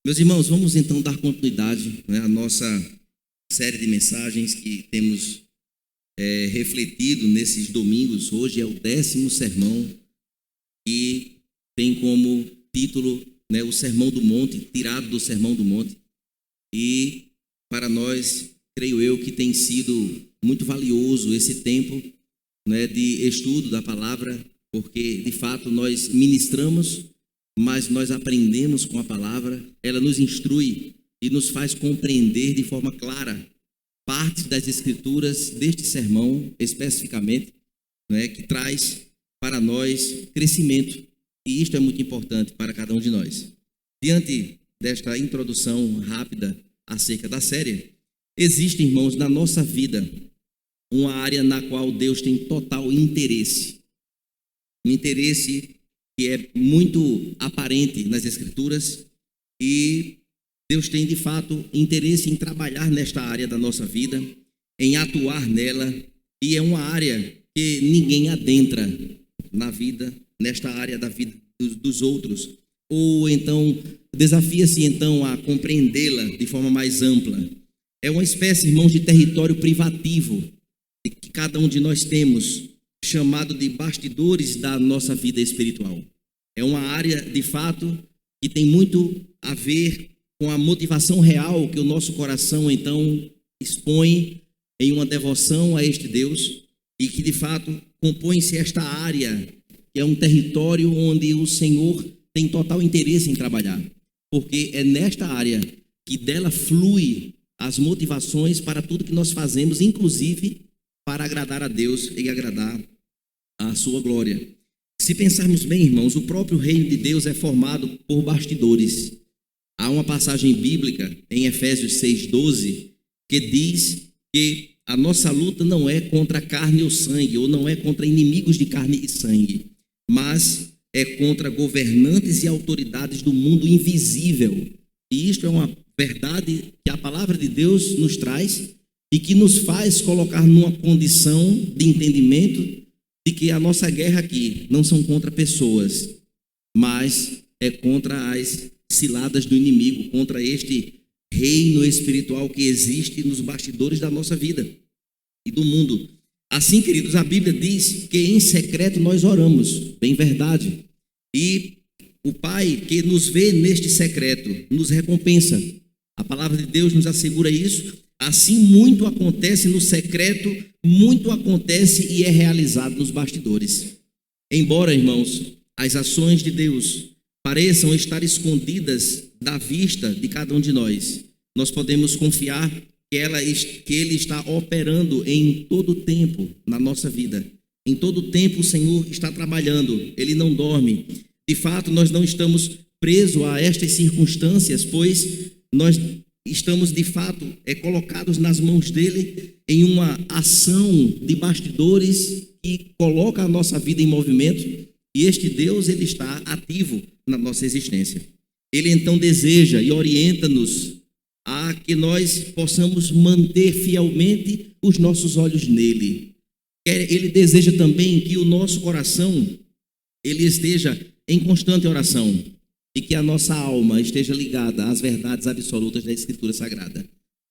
Meus irmãos, vamos então dar continuidade, à nossa série de mensagens que temos refletido nesses domingos. Hoje é o 10º sermão e tem como título, o Sermão do Monte, tirado do Sermão do Monte. E para nós, creio eu, que tem sido muito valioso esse tempo, de estudo da palavra, porque de fato nós ministramos, mas nós aprendemos com a palavra. Ela nos instrui e nos faz compreender de forma clara partes das escrituras deste sermão especificamente, que traz para nós crescimento, e isto é muito importante para cada um de nós. Diante desta introdução rápida acerca da série, existe, irmãos, na nossa vida uma área na qual Deus tem total interesse, um interesse que é muito aparente nas escrituras, e Deus tem de fato interesse em trabalhar nesta área da nossa vida, em atuar nela, e é uma área que ninguém adentra na vida, nesta área da vida dos outros, ou então desafia-se então a compreendê-la de forma mais ampla. É uma espécie, irmãos, de território privativo que cada um de nós temos, chamado de bastidores da nossa vida espiritual. É uma área, de fato, que tem muito a ver com a motivação real que o nosso coração, então, expõe em uma devoção a este Deus, e que, de fato, compõe-se esta área, que é um território onde o Senhor tem total interesse em trabalhar, porque é nesta área que dela flui as motivações para tudo que nós fazemos, inclusive para agradar a Deus e agradar a sua glória. Se pensarmos bem, irmãos, o próprio reino de Deus é formado por bastidores. Há uma passagem bíblica em Efésios 6,12 que diz que a nossa luta não é contra carne ou sangue, ou não é contra inimigos de carne e sangue, mas é contra governantes e autoridades do mundo invisível. E isto é uma verdade que a palavra de Deus nos traz e que nos faz colocar numa condição de entendimento de que a nossa guerra aqui não são contra pessoas, mas é contra as ciladas do inimigo, contra este reino espiritual que existe nos bastidores da nossa vida e do mundo. Assim, queridos, a Bíblia diz que em secreto nós oramos, bem verdade. E o Pai que nos vê neste secreto nos recompensa. A palavra de Deus nos assegura isso. Assim, muito acontece no secreto, muito acontece e é realizado nos bastidores. Embora, irmãos, as ações de Deus pareçam estar escondidas da vista de cada um de nós, nós podemos confiar que Ele está operando em todo o tempo na nossa vida. Em todo o tempo o Senhor está trabalhando, Ele não dorme. De fato, nós não estamos presos a estas circunstâncias, pois nós estamos, de fato, colocados nas mãos dele em uma ação de bastidores que coloca a nossa vida em movimento, e este Deus, ele está ativo na nossa existência. Ele então deseja e orienta-nos a que nós possamos manter fielmente os nossos olhos nele. Ele deseja também que o nosso coração ele esteja em constante oração, e que a nossa alma esteja ligada às verdades absolutas da Escritura Sagrada.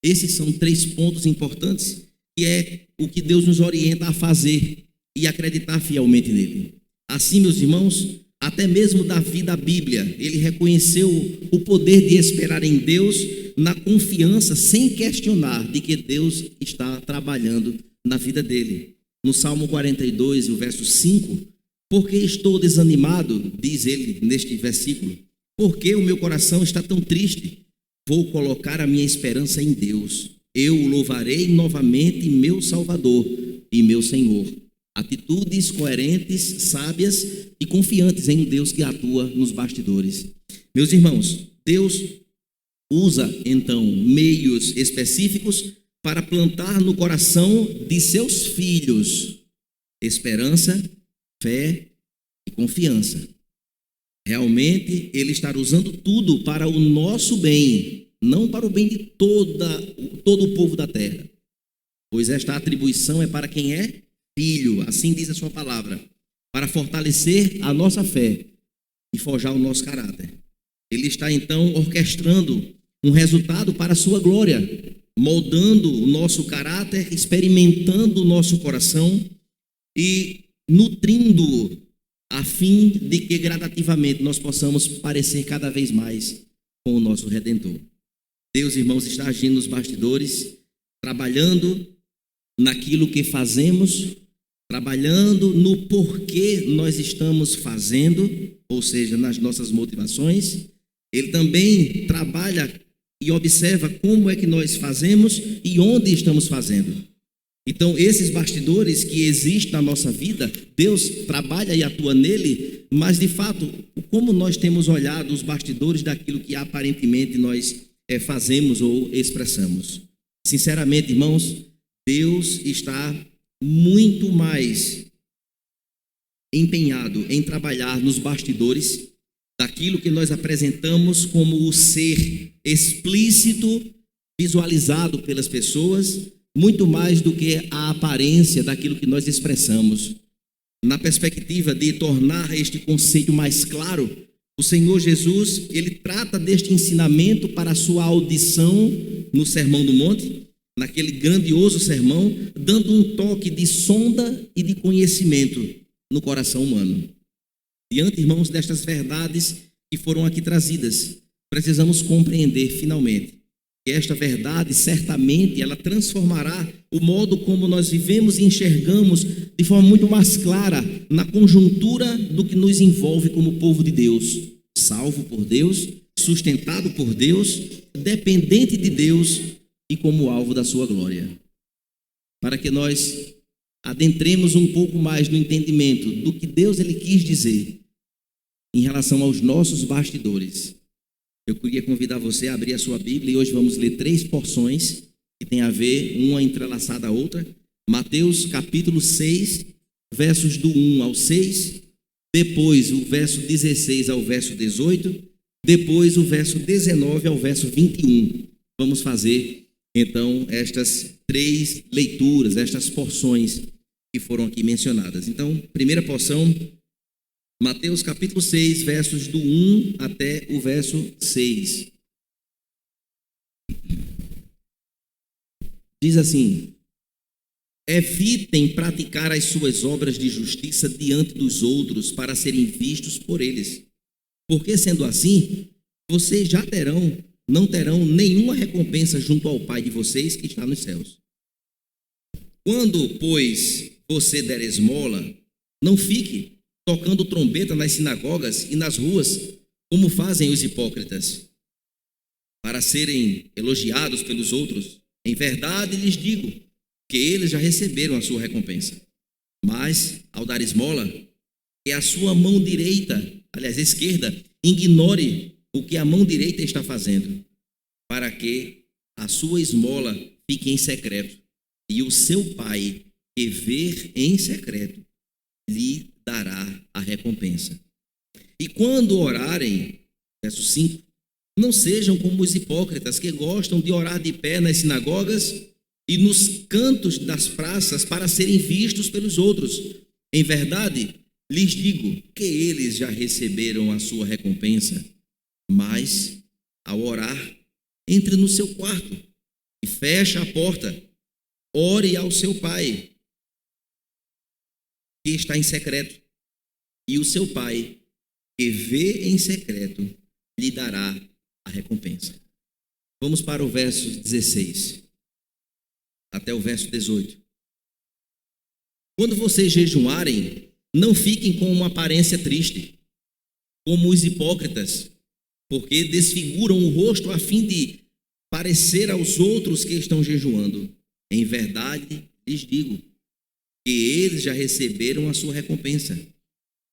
Esses são 3 pontos importantes, que é o que Deus nos orienta a fazer e acreditar fielmente nele. Assim, meus irmãos, até mesmo Davi da Bíblia, ele reconheceu o poder de esperar em Deus na confiança, sem questionar de que Deus está trabalhando na vida dele. No Salmo 42, o verso 5, porque estou desanimado, diz ele neste versículo, porque o meu coração está tão triste? Vou colocar a minha esperança em Deus. Eu o louvarei novamente, meu Salvador e meu Senhor. Atitudes coerentes, sábias e confiantes em Deus que atua nos bastidores. Meus irmãos, Deus usa então meios específicos para plantar no coração de seus filhos esperança, fé e confiança. Realmente, Ele está usando tudo para o nosso bem, não para o bem de todo o povo da terra. Pois esta atribuição é para quem é filho, assim diz a sua palavra, para fortalecer a nossa fé e forjar o nosso caráter. Ele está então orquestrando um resultado para a sua glória, moldando o nosso caráter, experimentando o nosso coração e nutrindo-o, a fim de que gradativamente nós possamos parecer cada vez mais com o nosso Redentor. Deus, irmãos, está agindo nos bastidores, trabalhando naquilo que fazemos, trabalhando no porquê nós estamos fazendo, ou seja, nas nossas motivações. Ele também trabalha e observa como é que nós fazemos e onde estamos fazendo. Então, esses bastidores que existem na nossa vida, Deus trabalha e atua nele, mas, de fato, como nós temos olhado os bastidores daquilo que aparentemente nós fazemos ou expressamos? Sinceramente, irmãos, Deus está muito mais empenhado em trabalhar nos bastidores daquilo que nós apresentamos como o ser explícito, visualizado pelas pessoas, muito mais do que a aparência daquilo que nós expressamos. Na perspectiva de tornar este conceito mais claro, o Senhor Jesus, ele trata deste ensinamento para a sua audição no Sermão do Monte, naquele grandioso sermão, dando um toque de sonda e de conhecimento no coração humano. Diante, irmãos, destas verdades que foram aqui trazidas, precisamos compreender finalmente que esta verdade, certamente, ela transformará o modo como nós vivemos e enxergamos de forma muito mais clara na conjuntura do que nos envolve como povo de Deus, salvo por Deus, sustentado por Deus, dependente de Deus e como alvo da sua glória. Para que nós adentremos um pouco mais no entendimento do que Deus ele quis dizer em relação aos nossos bastidores, eu queria convidar você a abrir a sua Bíblia e hoje vamos ler 3 porções que tem a ver, uma entrelaçada à outra. Mateus capítulo 6, versos do 1 ao 6, depois o verso 16 ao verso 18, depois o verso 19 ao verso 21. Vamos fazer então estas 3 leituras, estas porções que foram aqui mencionadas. Então, primeira porção, Mateus capítulo 6, versos do 1 até o verso 6. Diz assim: evitem praticar as suas obras de justiça diante dos outros para serem vistos por eles, porque sendo assim, vocês não terão nenhuma recompensa junto ao Pai de vocês que está nos céus. Quando, pois, você der esmola, não fique tocando trombeta nas sinagogas e nas ruas, como fazem os hipócritas, para serem elogiados pelos outros. Em verdade lhes digo que eles já receberam a sua recompensa. Mas, ao dar esmola, que a sua mão direita, aliás, esquerda, ignore o que a mão direita está fazendo, para que a sua esmola fique em secreto, e o seu Pai, que vê em secreto, lhe dará a recompensa. E quando orarem, verso 5, não sejam como os hipócritas que gostam de orar de pé nas sinagogas e nos cantos das praças para serem vistos pelos outros. Em verdade, lhes digo que eles já receberam a sua recompensa. Mas, ao orar, entre no seu quarto e feche a porta, ore ao seu Pai, que está em secreto, e o seu Pai, que vê em secreto, lhe dará a recompensa. Vamos para o verso 16 até o verso 18. Quando vocês jejuarem, não fiquem com uma aparência triste, como os hipócritas, porque desfiguram o rosto a fim de parecer aos outros que estão jejuando. Em verdade, lhes digo que eles já receberam a sua recompensa.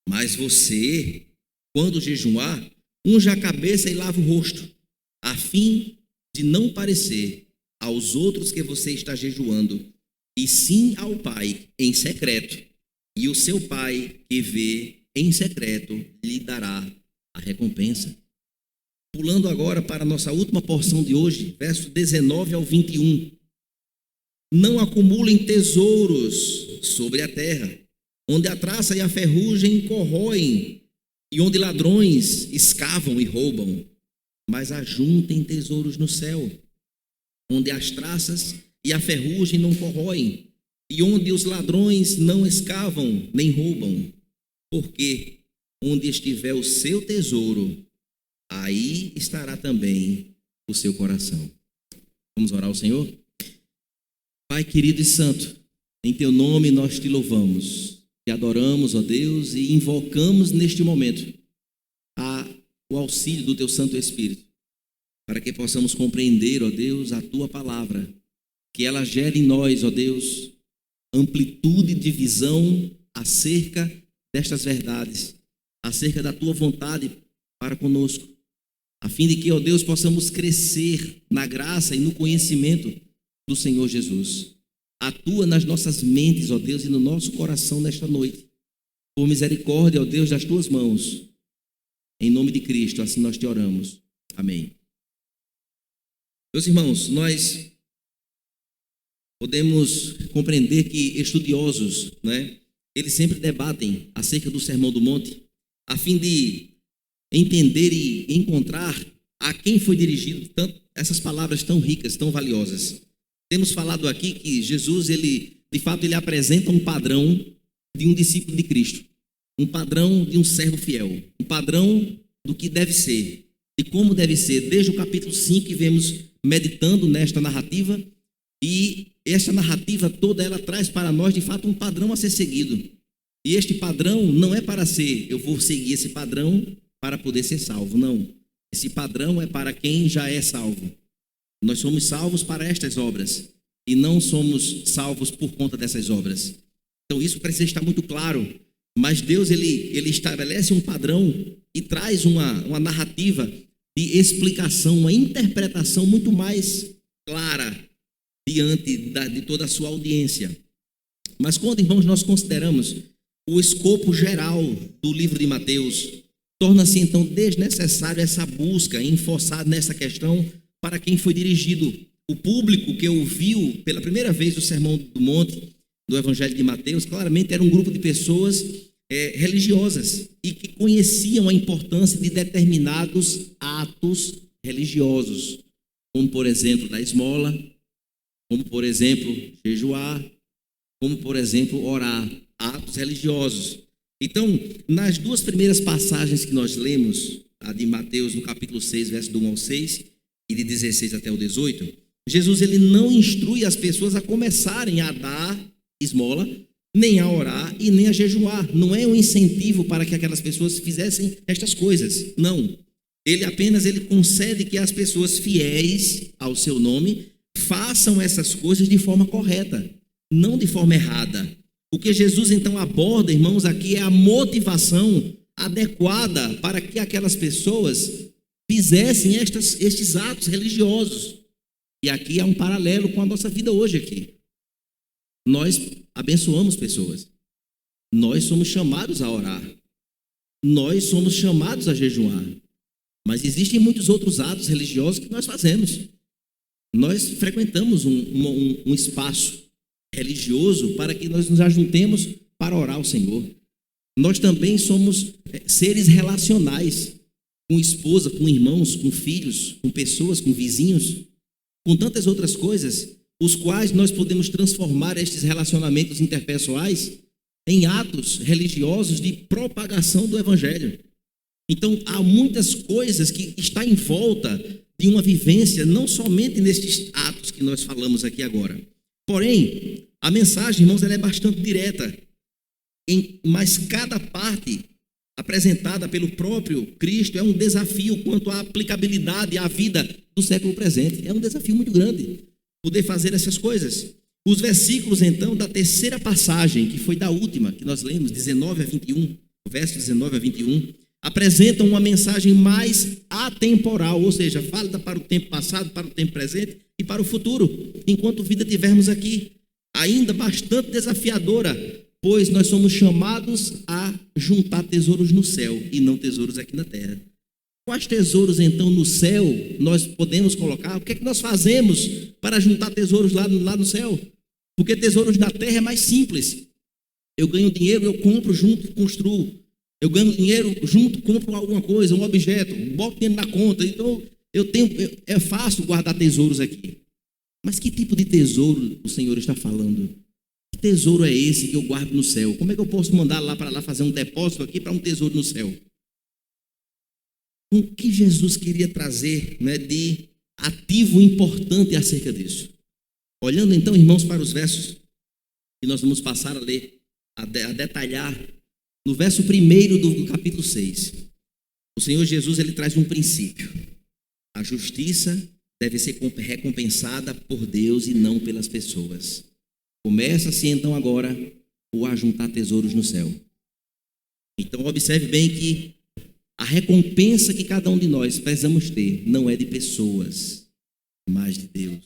Mas você, quando jejuar, unja a cabeça e lave o rosto, a fim de não parecer aos outros que você está jejuando, e sim ao Pai em secreto. E o seu Pai, que vê em secreto, lhe dará a recompensa. Pulando agora para a nossa última porção de hoje, verso 19 ao 21. Não acumulem tesouros sobre a terra, onde a traça e a ferrugem corroem, e onde ladrões escavam e roubam, mas ajuntem tesouros no céu, onde as traças e a ferrugem não corroem, e onde os ladrões não escavam nem roubam, porque onde estiver o seu tesouro, aí estará também o seu coração. Vamos orar ao Senhor? Pai querido e santo, em teu nome nós te louvamos, te adoramos, ó Deus, e invocamos neste momento o auxílio do teu Santo Espírito, para que possamos compreender, ó Deus, a tua palavra, que ela gere em nós, ó Deus, amplitude de visão acerca destas verdades, acerca da tua vontade para conosco, a fim de que, ó Deus, possamos crescer na graça e no conhecimento do Senhor Jesus. Atua nas nossas mentes, ó Deus, e no nosso coração nesta noite. Por misericórdia, ó Deus, das tuas mãos. Em nome de Cristo, assim nós te oramos. Amém. Meus irmãos, nós podemos compreender que estudiosos, eles sempre debatem acerca do Sermão do Monte, a fim de entender e encontrar a quem foi dirigido essas palavras tão ricas, tão valiosas. Temos falado aqui que Jesus, ele apresenta um padrão de um discípulo de Cristo, um padrão de um servo fiel, um padrão do que deve ser e como deve ser, desde o capítulo 5 que vemos meditando nesta narrativa, e esta narrativa toda ela traz para nós de fato um padrão a ser seguido, e este padrão não é para ser, eu vou seguir esse padrão para poder ser salvo, não, esse padrão é para quem já é salvo. Nós somos salvos para estas obras e não somos salvos por conta dessas obras. Então isso precisa estar muito claro. Mas Deus ele estabelece um padrão e traz uma narrativa de explicação, uma interpretação muito mais clara diante de toda a sua audiência. Mas quando, irmãos, nós consideramos o escopo geral do livro de Mateus, torna-se então desnecessário essa busca enforçada nessa questão para quem foi dirigido. O público que ouviu pela primeira vez o Sermão do Monte do Evangelho de Mateus, claramente era um grupo de pessoas religiosas e que conheciam a importância de determinados atos religiosos, como por exemplo da esmola, como por exemplo jejuar, como por exemplo orar, atos religiosos. Então, nas duas primeiras passagens que nós lemos, a de Mateus no capítulo 6, verso do 1 ao 6 e de 16 até o 18, Jesus ele não instrui as pessoas a começarem a dar esmola, nem a orar e nem a jejuar. Não é um incentivo para que aquelas pessoas fizessem estas coisas. Não. Ele apenas concede que as pessoas fiéis ao seu nome façam essas coisas de forma correta, não de forma errada. O que Jesus então aborda, irmãos, aqui é a motivação adequada para que aquelas pessoas fizessem estes atos religiosos. E aqui há um paralelo com a nossa vida hoje aqui. Nós abençoamos pessoas. Nós somos chamados a orar. Nós somos chamados a jejuar. Mas existem muitos outros atos religiosos que nós fazemos. Nós frequentamos um espaço religioso para que nós nos ajuntemos para orar ao Senhor. Nós também somos seres relacionais, com esposa, com irmãos, com filhos, com pessoas, com vizinhos, com tantas outras coisas, os quais nós podemos transformar estes relacionamentos interpessoais em atos religiosos de propagação do Evangelho. Então, há muitas coisas que estão em volta de uma vivência, não somente nestes atos que nós falamos aqui agora. Porém, a mensagem, irmãos, ela é bastante direta, mas cada parte apresentada pelo próprio Cristo é um desafio quanto à aplicabilidade à vida do século presente. É um desafio muito grande poder fazer essas coisas. Os versículos, então, da terceira passagem, que foi da última, que nós lemos, 19 a 21, o verso 19 a 21, apresentam uma mensagem mais atemporal, ou seja, válida para o tempo passado, para o tempo presente e para o futuro, enquanto vida tivermos aqui. Ainda bastante desafiadora, pois nós somos chamados a juntar tesouros no céu e não tesouros aqui na terra. Quais tesouros, então, no céu nós podemos colocar? O que é que nós fazemos para juntar tesouros lá no céu? Porque tesouros na terra é mais simples. Eu ganho dinheiro, eu compro, junto, construo. Eu ganho dinheiro junto, compro alguma coisa, um objeto, boto dinheiro na conta. Então, é fácil guardar tesouros aqui. Mas que tipo de tesouro o Senhor está falando? Que tesouro é esse que eu guardo no céu? Como é que eu posso mandar lá para lá fazer um depósito aqui para um tesouro no céu? O que Jesus queria trazer, né, de ativo importante acerca disso? Olhando então, irmãos, para os versos que nós vamos passar a ler, a detalhar, no verso 1 do capítulo 6, o Senhor Jesus ele traz um princípio. A justiça deve ser recompensada por Deus e não pelas pessoas. Começa-se então agora o ajuntar tesouros no céu. Então observe bem que a recompensa que cada um de nós precisamos ter não é de pessoas, mas de Deus.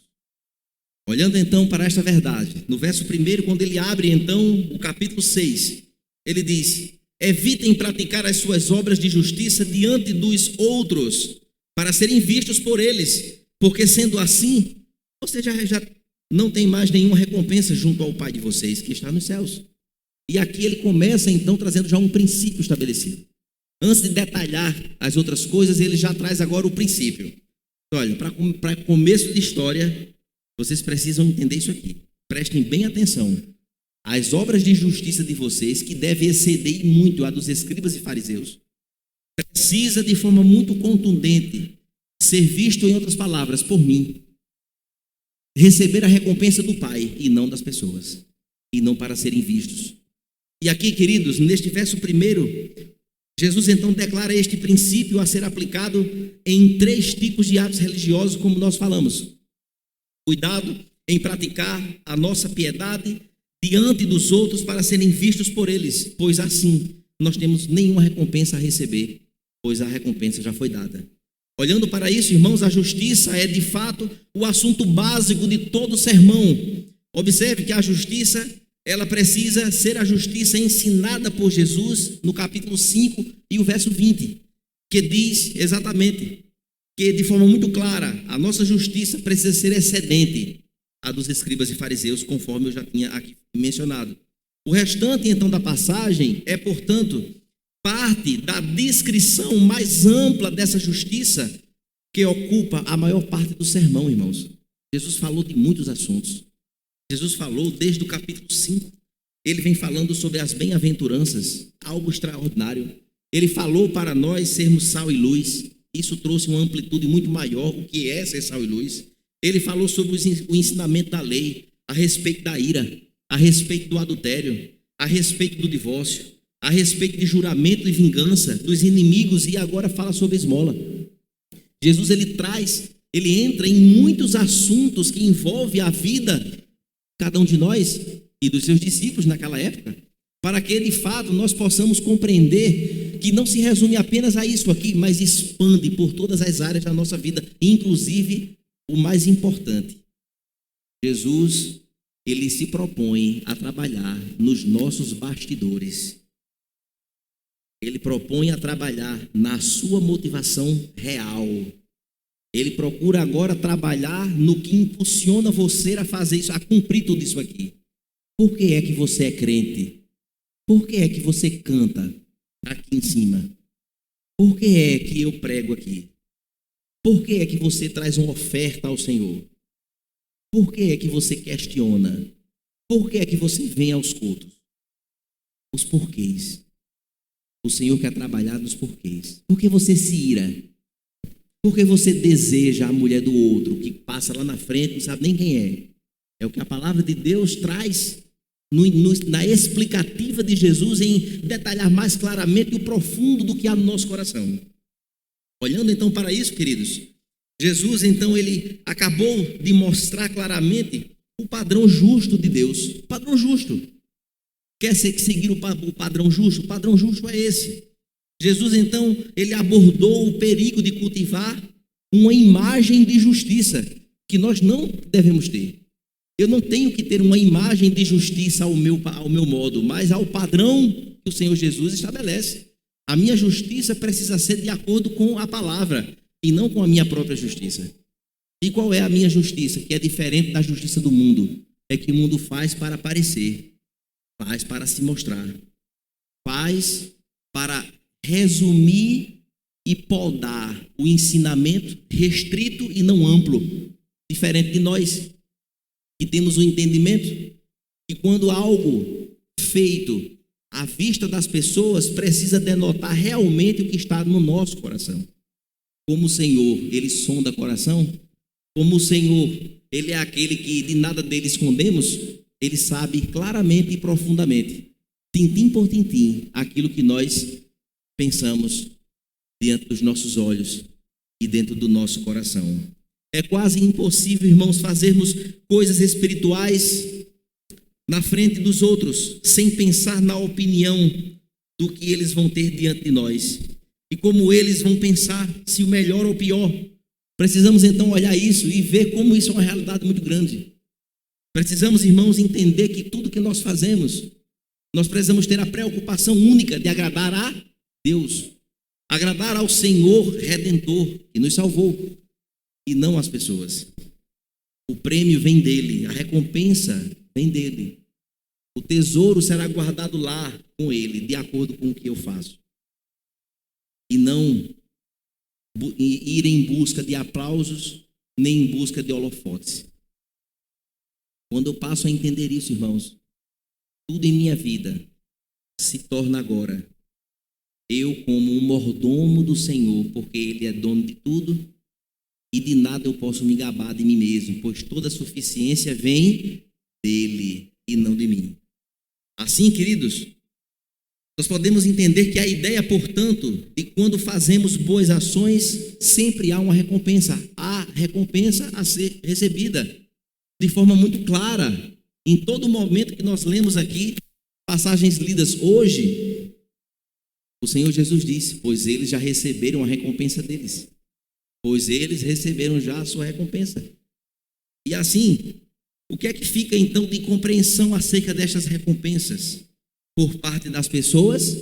Olhando então para esta verdade, no verso 1, quando ele abre então o capítulo 6, ele diz: evitem praticar as suas obras de justiça diante dos outros, para serem vistos por eles, porque sendo assim, você já não tem mais nenhuma recompensa junto ao Pai de vocês, que está nos céus. E aqui ele começa então trazendo já um princípio estabelecido. Antes de detalhar as outras coisas, ele já traz agora o princípio. Olha, para começo de história, vocês precisam entender isso aqui. Prestem bem atenção. As obras de justiça de vocês, que devem exceder muito a dos escribas e fariseus, precisa de forma muito contundente ser visto, em outras palavras, por mim. Receber a recompensa do Pai e não das pessoas. E não para serem vistos. E aqui, queridos, neste verso 1, Jesus então declara este princípio a ser aplicado em 3 tipos de atos religiosos, como nós falamos. Cuidado em praticar a nossa piedade diante dos outros para serem vistos por eles, pois assim nós temos nenhuma recompensa a receber, pois a recompensa já foi dada. Olhando para isso, irmãos, a justiça é de fato o assunto básico de todo o sermão. Observe que a justiça, ela precisa ser a justiça ensinada por Jesus no capítulo 5 e o verso 20, que diz exatamente que de forma muito clara, a nossa justiça precisa ser excedente à dos escribas e fariseus, conforme eu já tinha aqui mencionado. O restante, então, da passagem é, portanto, parte da descrição mais ampla dessa justiça que ocupa a maior parte do sermão, irmãos. Jesus falou de muitos assuntos. Jesus falou desde o capítulo 5. Ele vem falando sobre as bem-aventuranças, algo extraordinário. Ele falou para nós sermos sal e luz. Isso trouxe uma amplitude muito maior, o que é ser sal e luz. Ele falou sobre o ensinamento da lei, a respeito da ira, a respeito do adultério, a respeito do divórcio, a respeito de juramento e vingança dos inimigos, e agora fala sobre esmola. Jesus ele entra em muitos assuntos que envolvem a vida de cada um de nós e dos seus discípulos naquela época, para que de fato nós possamos compreender que não se resume apenas a isso aqui, mas expande por todas as áreas da nossa vida, inclusive o mais importante. Jesus, ele se propõe a trabalhar nos nossos bastidores. Ele propõe a trabalhar na sua motivação real. Ele procura agora trabalhar no que impulsiona você a fazer isso, a cumprir tudo isso aqui. Por que é que você é crente? Por que é que você canta aqui em cima? Por que é que eu prego aqui? Por que é que você traz uma oferta ao Senhor? Por que é que você questiona? Por que é que você vem aos cultos? Os porquês. O Senhor quer trabalhar nos porquês. Por que você se ira? Por que você deseja a mulher do outro, que passa lá na frente, não sabe nem quem é? É o que a palavra de Deus traz na explicativa de Jesus, em detalhar mais claramente o profundo do que há no nosso coração. Olhando então para isso, queridos, Jesus então ele acabou de mostrar claramente o padrão justo de Deus. O padrão justo. Quer seguir o padrão justo? O padrão justo é esse. Jesus então ele abordou o perigo de cultivar uma imagem de justiça que nós não devemos ter. Eu não tenho que ter uma imagem de justiça ao meu modo, mas ao padrão que o Senhor Jesus estabelece. A minha justiça precisa ser de acordo com a palavra e não com a minha própria justiça. E qual é a minha justiça? Que é diferente da justiça do mundo. É que o mundo faz para aparecer, faz para se mostrar, faz para resumir e podar o ensinamento restrito e não amplo, diferente de nós, que temos o entendimento que quando algo feito à vista das pessoas precisa denotar realmente o que está no nosso coração. Como o Senhor, Ele sonda o coração, como o Senhor, Ele é aquele que de nada dele escondemos, Ele sabe claramente e profundamente, tintim por tintim, aquilo que nós pensamos diante dos nossos olhos e dentro do nosso coração. É quase impossível, irmãos, fazermos coisas espirituais na frente dos outros, sem pensar na opinião do que eles vão ter diante de nós. E como eles vão pensar se o melhor ou o pior. Precisamos então olhar isso e ver como isso é uma realidade muito grande. Precisamos, irmãos, entender que tudo que nós fazemos, nós precisamos ter a preocupação única de agradar a Deus, agradar ao Senhor Redentor, que nos salvou, e não às pessoas. O prêmio vem dele, a recompensa vem dele. O tesouro será guardado lá com ele, de acordo com o que eu faço. E não ir em busca de aplausos, nem em busca de holofotes. Quando eu passo a entender isso, irmãos, tudo em minha vida se torna agora eu como um mordomo do Senhor, porque Ele é dono de tudo e de nada eu posso me gabar de mim mesmo, pois toda a suficiência vem dele e não de mim. Assim, queridos, nós podemos entender que a ideia, portanto, de quando fazemos boas ações, sempre há uma recompensa. Há recompensa a ser recebida de forma muito clara. Em todo momento que nós lemos aqui, passagens lidas hoje, o Senhor Jesus disse, pois eles já receberam a recompensa deles. Pois eles receberam já a sua recompensa. E assim, o que é que fica então de compreensão acerca destas recompensas? Por parte das pessoas,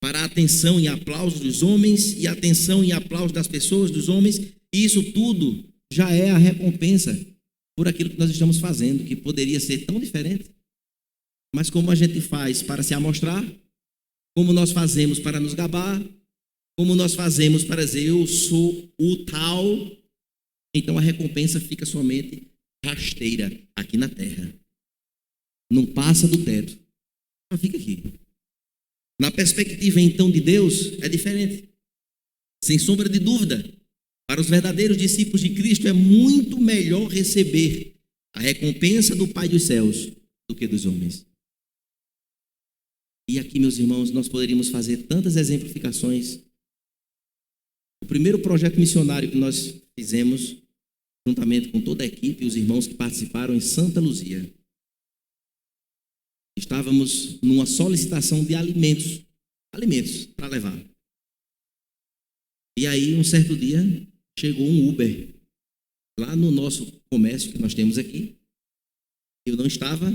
para a atenção e aplauso dos homens, e a atenção e aplauso das pessoas, dos homens, e isso tudo já é a recompensa por aquilo que nós estamos fazendo, que poderia ser tão diferente. Mas como a gente faz para se amostrar, como nós fazemos para nos gabar, como nós fazemos para dizer eu sou o tal, então a recompensa fica somente rasteira aqui na terra. Não passa do teto. Só fica aqui. Na perspectiva, então, de Deus, é diferente. Sem sombra de dúvida, para os verdadeiros discípulos de Cristo é muito melhor receber a recompensa do Pai dos céus do que dos homens. E aqui, meus irmãos, nós poderíamos fazer tantas exemplificações. O primeiro projeto missionário que nós fizemos, juntamente com toda a equipe e os irmãos que participaram em Santa Luzia, estávamos numa solicitação de alimentos para levar. E aí, um certo dia, chegou um Uber lá no nosso comércio que nós temos aqui. Eu não estava,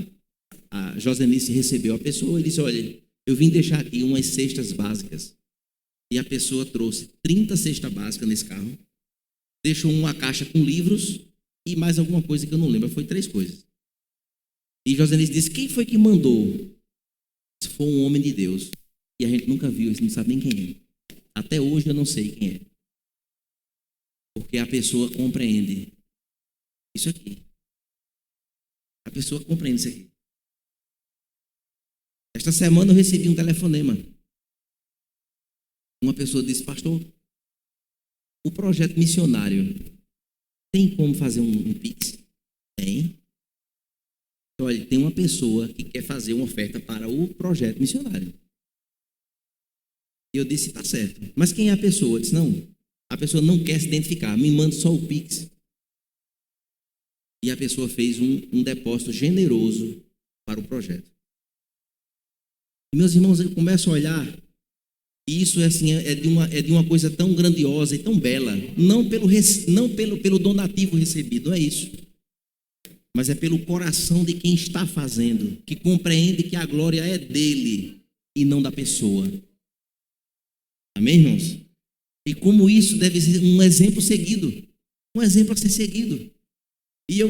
a Josenice recebeu a pessoa e disse, olha, eu vim deixar aqui umas cestas básicas. E a pessoa trouxe 30 cestas básicas nesse carro, deixou uma caixa com livros e mais alguma coisa que eu não lembro, foi 3 coisas. E Josenice disse, quem foi que mandou? Se foi um homem de Deus. E a gente nunca viu, a gente não sabe nem quem é. Até hoje eu não sei quem é. Porque a pessoa compreende isso aqui. A pessoa compreende isso aqui. Esta semana eu recebi um telefonema. Uma pessoa disse, pastor, o projeto missionário tem como fazer um Pix? Tem. Olha, tem uma pessoa que quer fazer uma oferta para o projeto missionário. E eu disse, tá certo. Mas quem é a pessoa? Eu disse, não, a pessoa não quer se identificar, me manda só o Pix. E a pessoa fez um depósito generoso para o projeto. E meus irmãos, eu começo a olhar, e isso é de uma coisa tão grandiosa e tão bela, não pelo donativo recebido, não é isso. Mas é pelo coração de quem está fazendo, que compreende que a glória é dele e não da pessoa. Amém, irmãos? E como isso deve ser um exemplo seguido, um exemplo a ser seguido. E eu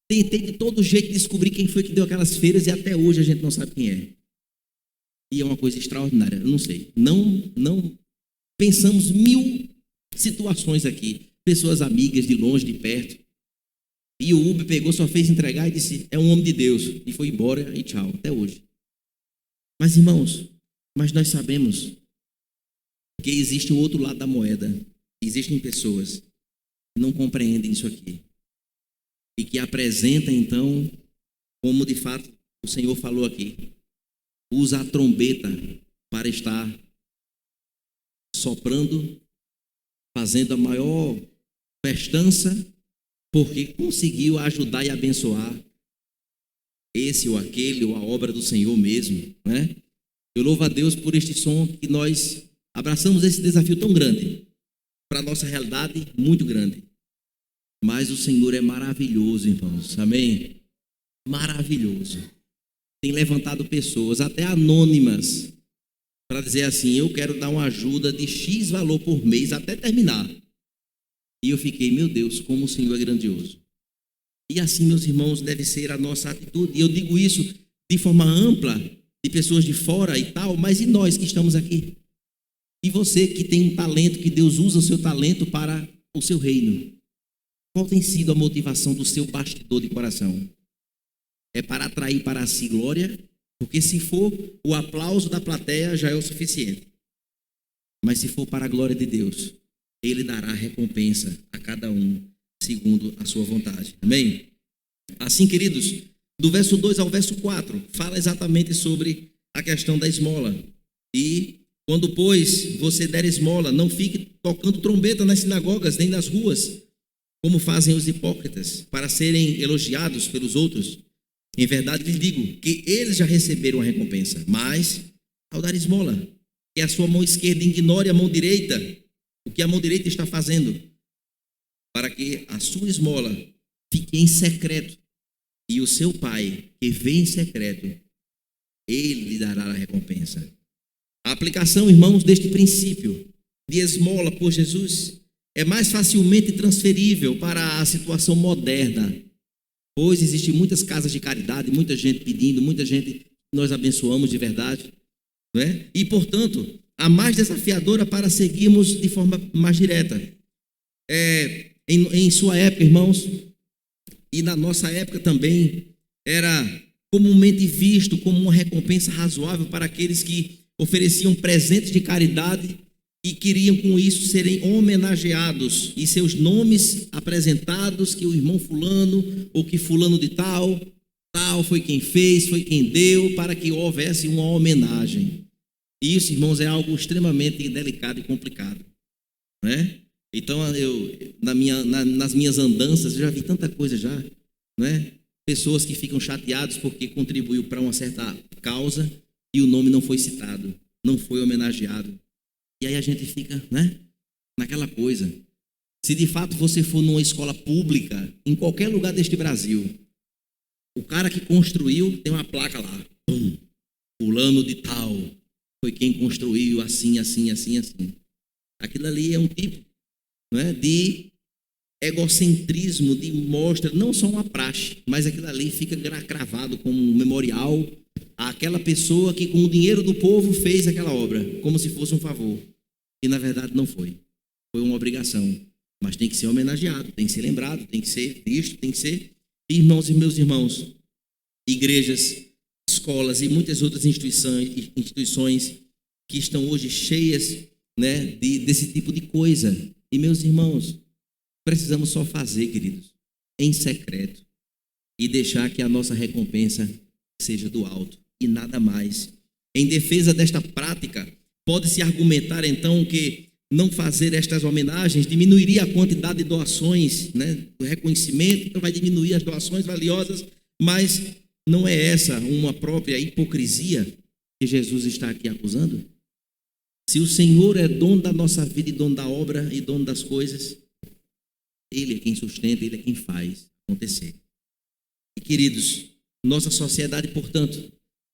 tentei de todo jeito descobrir quem foi que deu aquelas feiras e até hoje a gente não sabe quem é. E é uma coisa extraordinária. Eu não sei. Não pensamos mil situações aqui. Pessoas amigas de longe, de perto. E o Uber pegou, só fez entregar e disse: é um homem de Deus. E foi embora e tchau, até hoje. Mas, irmãos, nós sabemos que existe o outro lado da moeda. Existem pessoas que não compreendem isso aqui. E que apresentam, então, como de fato o Senhor falou aqui, usa a trombeta para estar soprando, fazendo a maior festança, porque conseguiu ajudar e abençoar esse ou aquele, ou a obra do Senhor mesmo, né? Eu louvo a Deus por este som que nós abraçamos esse desafio tão grande, para a nossa realidade muito grande. Mas o Senhor é maravilhoso, irmãos, amém? Maravilhoso. Tem levantado pessoas, até anônimas, para dizer assim: eu quero dar uma ajuda de X valor por mês até terminar. E eu fiquei: meu Deus, como o Senhor é grandioso. E assim, meus irmãos, deve ser a nossa atitude. E eu digo isso de forma ampla, de pessoas de fora e tal, mas e nós que estamos aqui? E você que tem um talento, que Deus usa o seu talento para o seu reino. Qual tem sido a motivação do seu bastidor de coração? É para atrair para si glória? Porque se for o aplauso da plateia já é o suficiente. Mas se for para a glória de Deus, Ele dará recompensa a cada um segundo a sua vontade. Amém? Assim, queridos, do verso 2 ao verso 4, fala exatamente sobre a questão da esmola. E quando, pois, você der esmola, não fique tocando trombeta nas sinagogas nem nas ruas, como fazem os hipócritas, para serem elogiados pelos outros. Em verdade lhes digo que eles já receberam a recompensa. Mas, ao dar esmola, que a sua mão esquerda ignore a mão direita, o que a mão direita está fazendo, para que a sua esmola fique em secreto, e o seu Pai, que vê em secreto, Ele lhe dará a recompensa. A aplicação, irmãos, deste princípio de esmola por Jesus é mais facilmente transferível para a situação moderna, pois existem muitas casas de caridade, muita gente pedindo, muita gente nós abençoamos de verdade, não é? E, portanto, a mais desafiadora para seguirmos de forma mais direta. Em sua época, irmãos, e na nossa época também, era comumente visto como uma recompensa razoável para aqueles que ofereciam presentes de caridade e queriam com isso serem homenageados e seus nomes apresentados, que o irmão fulano ou que fulano de tal foi quem fez, foi quem deu, para que houvesse uma homenagem. E isso, irmãos, é algo extremamente delicado e complicado, né? Então, nas minhas andanças, eu já vi tanta coisa já, né? Pessoas que ficam chateadas porque contribuiu para uma certa causa e o nome não foi citado, não foi homenageado. E aí a gente fica, né, naquela coisa. Se de fato você for numa escola pública, em qualquer lugar deste Brasil, o cara que construiu tem uma placa lá, pum, fulano de tal, foi quem construiu assim, assim, assim, assim. Aquilo ali é um tipo, né, de egocentrismo, de mostra, não só uma praxe, mas aquilo ali fica cravado como um memorial àquela pessoa que com o dinheiro do povo fez aquela obra, como se fosse um favor. E na verdade não foi. Foi uma obrigação. Mas tem que ser homenageado, tem que ser lembrado, tem que ser visto, tem que ser... Irmãos e meus irmãos, igrejas, escolas e muitas outras instituições que estão hoje cheias, né, desse tipo de coisa. E meus irmãos, precisamos só fazer, queridos, em secreto e deixar que a nossa recompensa seja do alto e nada mais. Em defesa desta prática, pode-se argumentar então que não fazer estas homenagens diminuiria a quantidade de doações, né, do reconhecimento, então vai diminuir as doações valiosas, mas não é essa uma própria hipocrisia que Jesus está aqui acusando? Se o Senhor é dono da nossa vida e dono da obra e dono das coisas, Ele é quem sustenta, Ele é quem faz acontecer. E, queridos, nossa sociedade, portanto,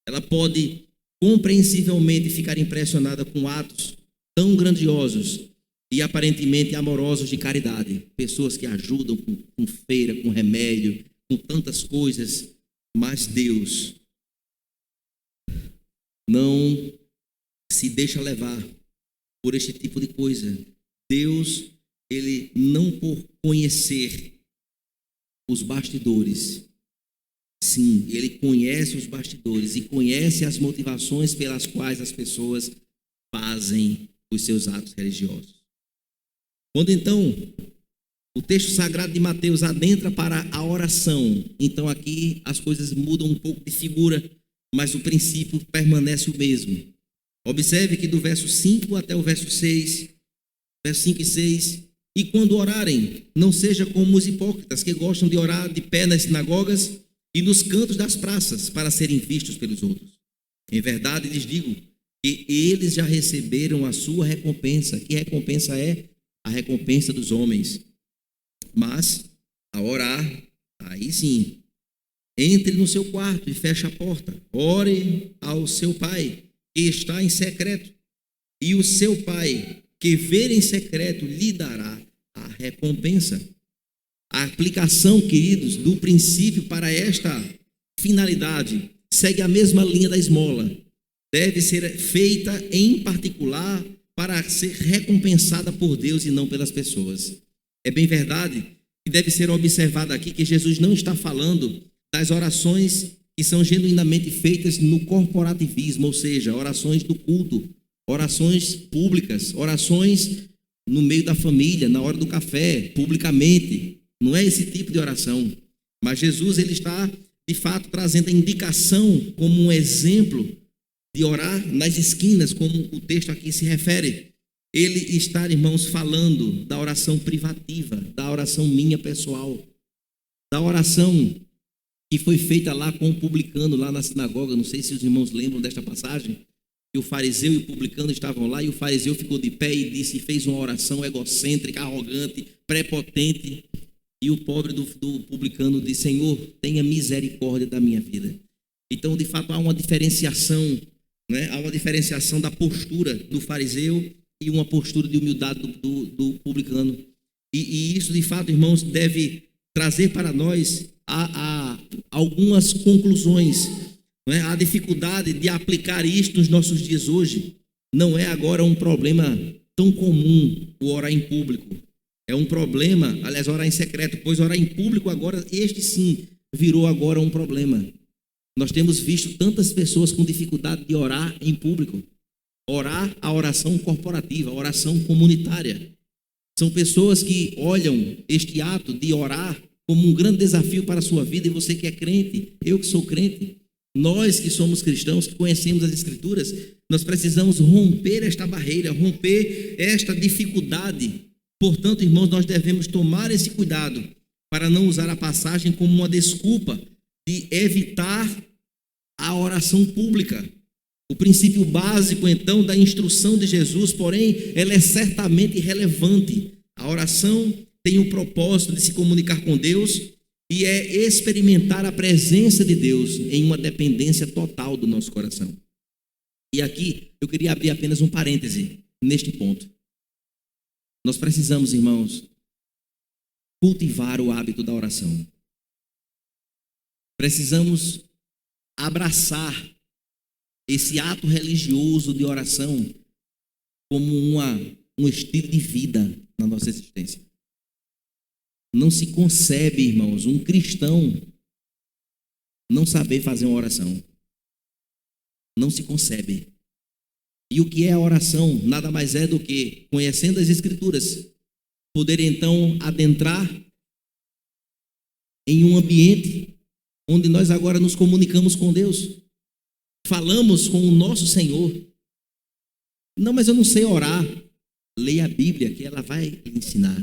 ela pode compreensivelmente ficar impressionada com atos tão grandiosos e aparentemente amorosos de caridade. Pessoas que ajudam com feira, com remédio, com tantas coisas, mas Deus não se deixa levar por este tipo de coisa. Deus, ele não por conhecer os bastidores, sim, ele conhece os bastidores e conhece as motivações pelas quais as pessoas fazem os seus atos religiosos. Quando então o texto sagrado de Mateus adentra para a oração, então aqui as coisas mudam um pouco de figura, mas o princípio permanece o mesmo. Observe que do verso 5 até o verso 6, verso 5 e 6, e quando orarem, não seja como os hipócritas que gostam de orar de pé nas sinagogas e nos cantos das praças para serem vistos pelos outros. Em verdade lhes digo que eles já receberam a sua recompensa. Que recompensa é? A recompensa dos homens. Mas, a orar, aí sim, entre no seu quarto e feche a porta. Ore ao seu pai, que está em secreto. E o seu pai, que vê em secreto, lhe dará a recompensa. A aplicação, queridos, do princípio para esta finalidade segue a mesma linha da esmola. Deve ser feita em particular para ser recompensada por Deus e não pelas pessoas. É bem verdade que deve ser observado aqui que Jesus não está falando das orações que são genuinamente feitas no corporativismo, ou seja, orações do culto, orações públicas, orações no meio da família, na hora do café, publicamente. Não é esse tipo de oração. Mas Jesus, ele está, de fato, trazendo a indicação como um exemplo de orar nas esquinas, como o texto aqui se refere. Ele está, irmãos, falando da oração privativa, da oração minha pessoal, da oração que foi feita lá com o publicano, lá na sinagoga. Não sei se os irmãos lembram desta passagem, que o fariseu e o publicano estavam lá, e o fariseu ficou de pé e fez uma oração egocêntrica, arrogante, prepotente, e o pobre do publicano disse: Senhor, tenha misericórdia da minha vida. Então, de fato, há uma diferenciação, né? Há uma diferenciação da postura do fariseu e uma postura de humildade do publicano. E isso, de fato, irmãos, deve trazer para nós algumas conclusões. Não é? A dificuldade de aplicar isto nos nossos dias hoje não é agora um problema tão comum o orar em público. É um problema, aliás, orar em secreto, pois orar em público agora, este sim, virou agora um problema. Nós temos visto tantas pessoas com dificuldade de orar em público. Orar a oração corporativa, a oração comunitária. São pessoas que olham este ato de orar como um grande desafio para a sua vida. E você que é crente, eu que sou crente, nós que somos cristãos, que conhecemos as Escrituras, nós precisamos romper esta barreira, romper esta dificuldade. Portanto, irmãos, nós devemos tomar esse cuidado para não usar a passagem como uma desculpa de evitar a oração pública. O princípio básico, então, da instrução de Jesus, porém, ela é certamente relevante. A oração tem o propósito de se comunicar com Deus e é experimentar a presença de Deus em uma dependência total do nosso coração. E aqui eu queria abrir apenas um parêntese neste ponto. Nós precisamos, irmãos, cultivar o hábito da oração. Precisamos abraçar esse ato religioso de oração como um estilo de vida na nossa existência. Não se concebe, irmãos, um cristão não saber fazer uma oração. Não se concebe. E o que é a oração? Nada mais é do que, conhecendo as Escrituras, poder então adentrar em um ambiente onde nós agora nos comunicamos com Deus. Falamos com o nosso Senhor. Não, mas eu não sei orar. Leia a Bíblia, que ela vai lhe ensinar.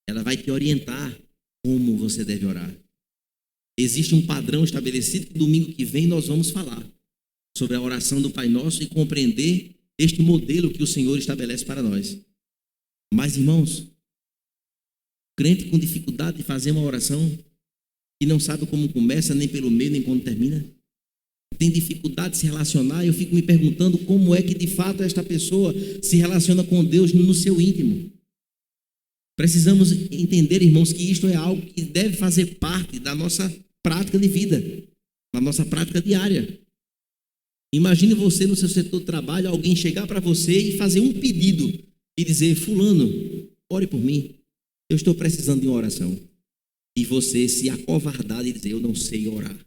Ela vai te orientar como você deve orar. Existe um padrão estabelecido que domingo que vem nós vamos falar sobre a oração do Pai Nosso e compreender este modelo que o Senhor estabelece para nós. Mas, irmãos, crente com dificuldade de fazer uma oração e não sabe como começa, nem pelo meio, nem quando termina, tem dificuldade de se relacionar, eu fico me perguntando como é que de fato esta pessoa se relaciona com Deus no seu íntimo. Precisamos entender, irmãos, que isto é algo que deve fazer parte da nossa prática de vida, da nossa prática diária. Imagine você no seu setor de trabalho, alguém chegar para você e fazer um pedido e dizer: fulano, ore por mim, eu estou precisando de uma oração. E você se acovardar e dizer: eu não sei orar,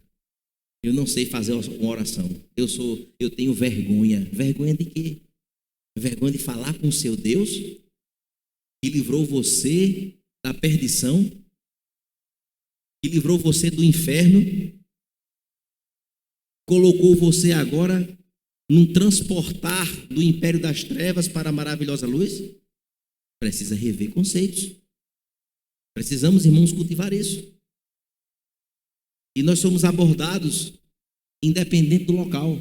eu não sei fazer uma oração, eu tenho vergonha. Vergonha de quê? Vergonha de falar com o seu Deus, que livrou você da perdição, que livrou você do inferno, colocou você agora num transportar do império das trevas para a maravilhosa luz. Precisa rever conceitos. Precisamos, irmãos, cultivar isso. E nós somos abordados independente do local.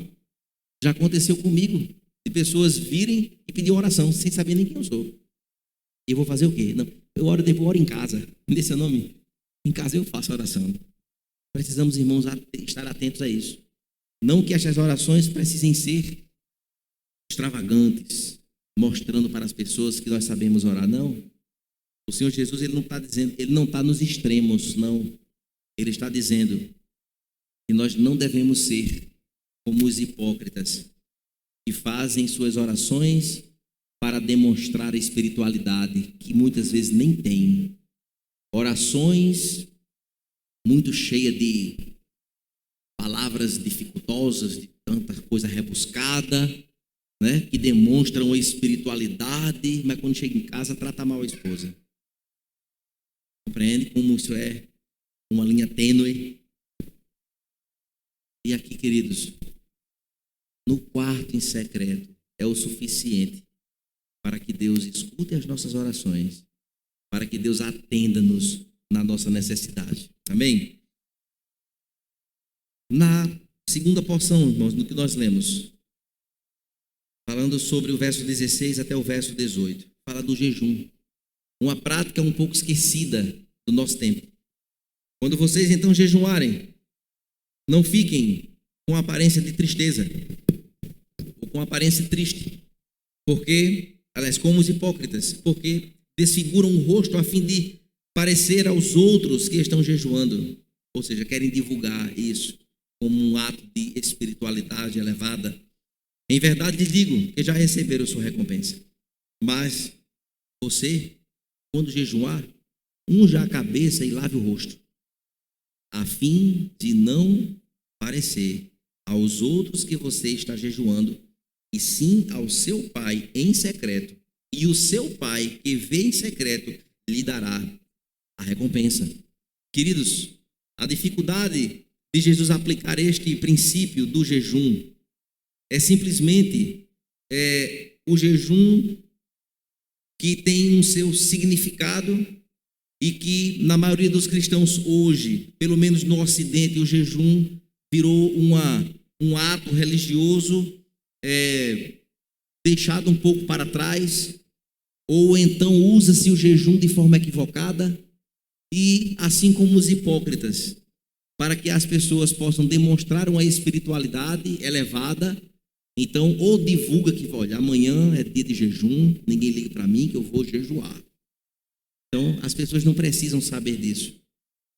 Já aconteceu comigo, de pessoas virem e pedir oração sem saber nem quem eu sou. E eu vou fazer o quê? Não, eu oro em casa. Me dê seu nome. Em casa eu faço oração. Precisamos, irmãos, estar atentos a isso. Não que estas orações precisem ser extravagantes, mostrando para as pessoas que nós sabemos orar. Não. O Senhor Jesus, ele não está dizendo, ele não está nos extremos, não. Ele está dizendo que nós não devemos ser como os hipócritas que fazem suas orações para demonstrar a espiritualidade que muitas vezes nem tem. Orações muito cheias de palavras dificultosas, de tanta coisa rebuscada, né, que demonstram a espiritualidade, mas quando chega em casa trata mal a esposa. Compreende como isso é uma linha tênue? E aqui, queridos, no quarto em secreto é o suficiente para que Deus escute as nossas orações, para que Deus atenda-nos na nossa necessidade. Amém? Na segunda porção, irmãos, no que nós lemos, falando sobre o verso 16 até o verso 18, fala do jejum. Uma prática um pouco esquecida do nosso tempo. Quando vocês então jejuarem, não fiquem com aparência de tristeza, ou com aparência triste, porque, aliás, como os hipócritas, porque desfiguram o rosto a fim de parecer aos outros que estão jejuando, ou seja, querem divulgar isso como um ato de espiritualidade elevada. Em verdade lhes digo que já receberam sua recompensa. Mas você, quando jejuar, unja a cabeça e lave o rosto, a fim de não parecer aos outros que você está jejuando, e sim ao seu Pai em secreto. E o seu Pai que vê em secreto lhe dará a recompensa. Queridos, a dificuldade de Jesus aplicar este princípio do jejum é simplesmente o jejum que tem um seu significado e que, na maioria dos cristãos hoje, pelo menos no Ocidente, o jejum virou um ato religioso deixado um pouco para trás, ou então usa-se o jejum de forma equivocada, e assim como os hipócritas, para que as pessoas possam demonstrar uma espiritualidade elevada, então ou divulga que, olha, amanhã é dia de jejum, ninguém liga para mim que eu vou jejuar. Então, as pessoas não precisam saber disso.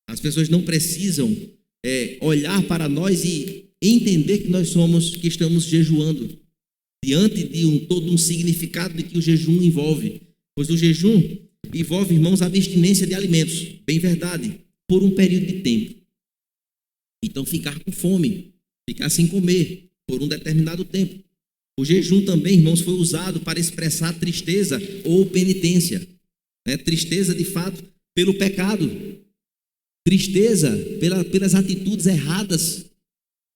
As pessoas não precisam olhar para nós e entender que estamos jejuando, diante de todo um significado de que o jejum envolve. Pois o jejum envolve, irmãos, a abstinência de alimentos, bem verdade, por um período de tempo. Então, ficar com fome, ficar sem comer por um determinado tempo. O jejum também, irmãos, foi usado para expressar tristeza ou penitência. Tristeza, de fato, pelo pecado. Tristeza pelas atitudes erradas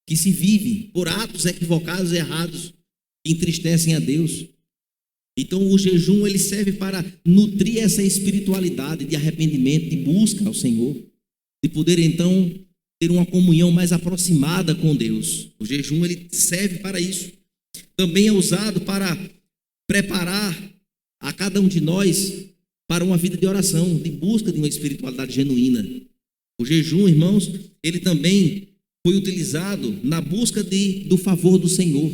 que se vive, por atos equivocados e errados que entristecem a Deus. Então, o jejum ele serve para nutrir essa espiritualidade de arrependimento, de busca ao Senhor, de poder, então, ter uma comunhão mais aproximada com Deus. O jejum ele serve para isso. Também é usado para preparar a cada um de nós para uma vida de oração, de busca de uma espiritualidade genuína. O jejum, irmãos, ele também foi utilizado na busca do favor do Senhor,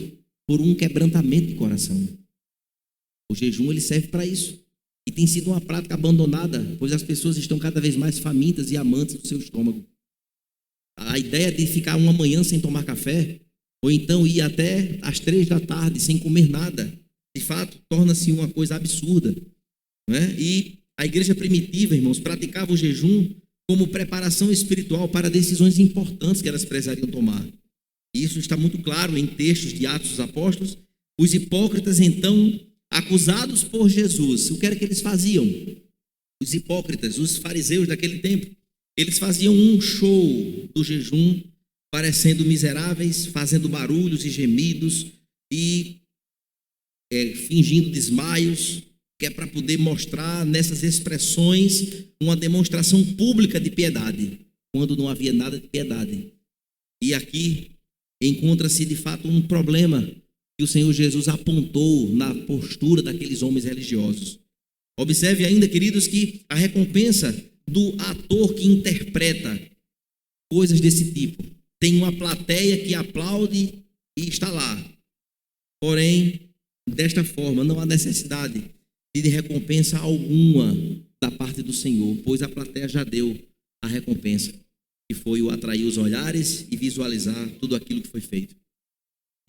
por um quebrantamento de coração. O jejum ele serve para isso. E tem sido uma prática abandonada, pois as pessoas estão cada vez mais famintas e amantes do seu estômago. A ideia de ficar uma manhã sem tomar café ou então ir até às 3 da tarde sem comer nada. De fato, torna-se uma coisa absurda, né? E a igreja primitiva, irmãos, praticava o jejum como preparação espiritual para decisões importantes que elas precisariam tomar. E isso está muito claro em textos de Atos dos Apóstolos. Os hipócritas, então, acusados por Jesus, o que era que eles faziam? Os hipócritas, os fariseus daquele tempo, eles faziam um show do jejum, parecendo miseráveis, fazendo barulhos e gemidos e fingindo desmaios, que é para poder mostrar nessas expressões uma demonstração pública de piedade, quando não havia nada de piedade. E aqui encontra-se de fato um problema que o Senhor Jesus apontou na postura daqueles homens religiosos. Observe ainda, queridos, que a recompensa do ator que interpreta coisas desse tipo tem uma plateia que aplaude e está lá. Porém, desta forma, não há necessidade de recompensa alguma da parte do Senhor, pois a plateia já deu a recompensa, que foi o atrair os olhares e visualizar tudo aquilo que foi feito.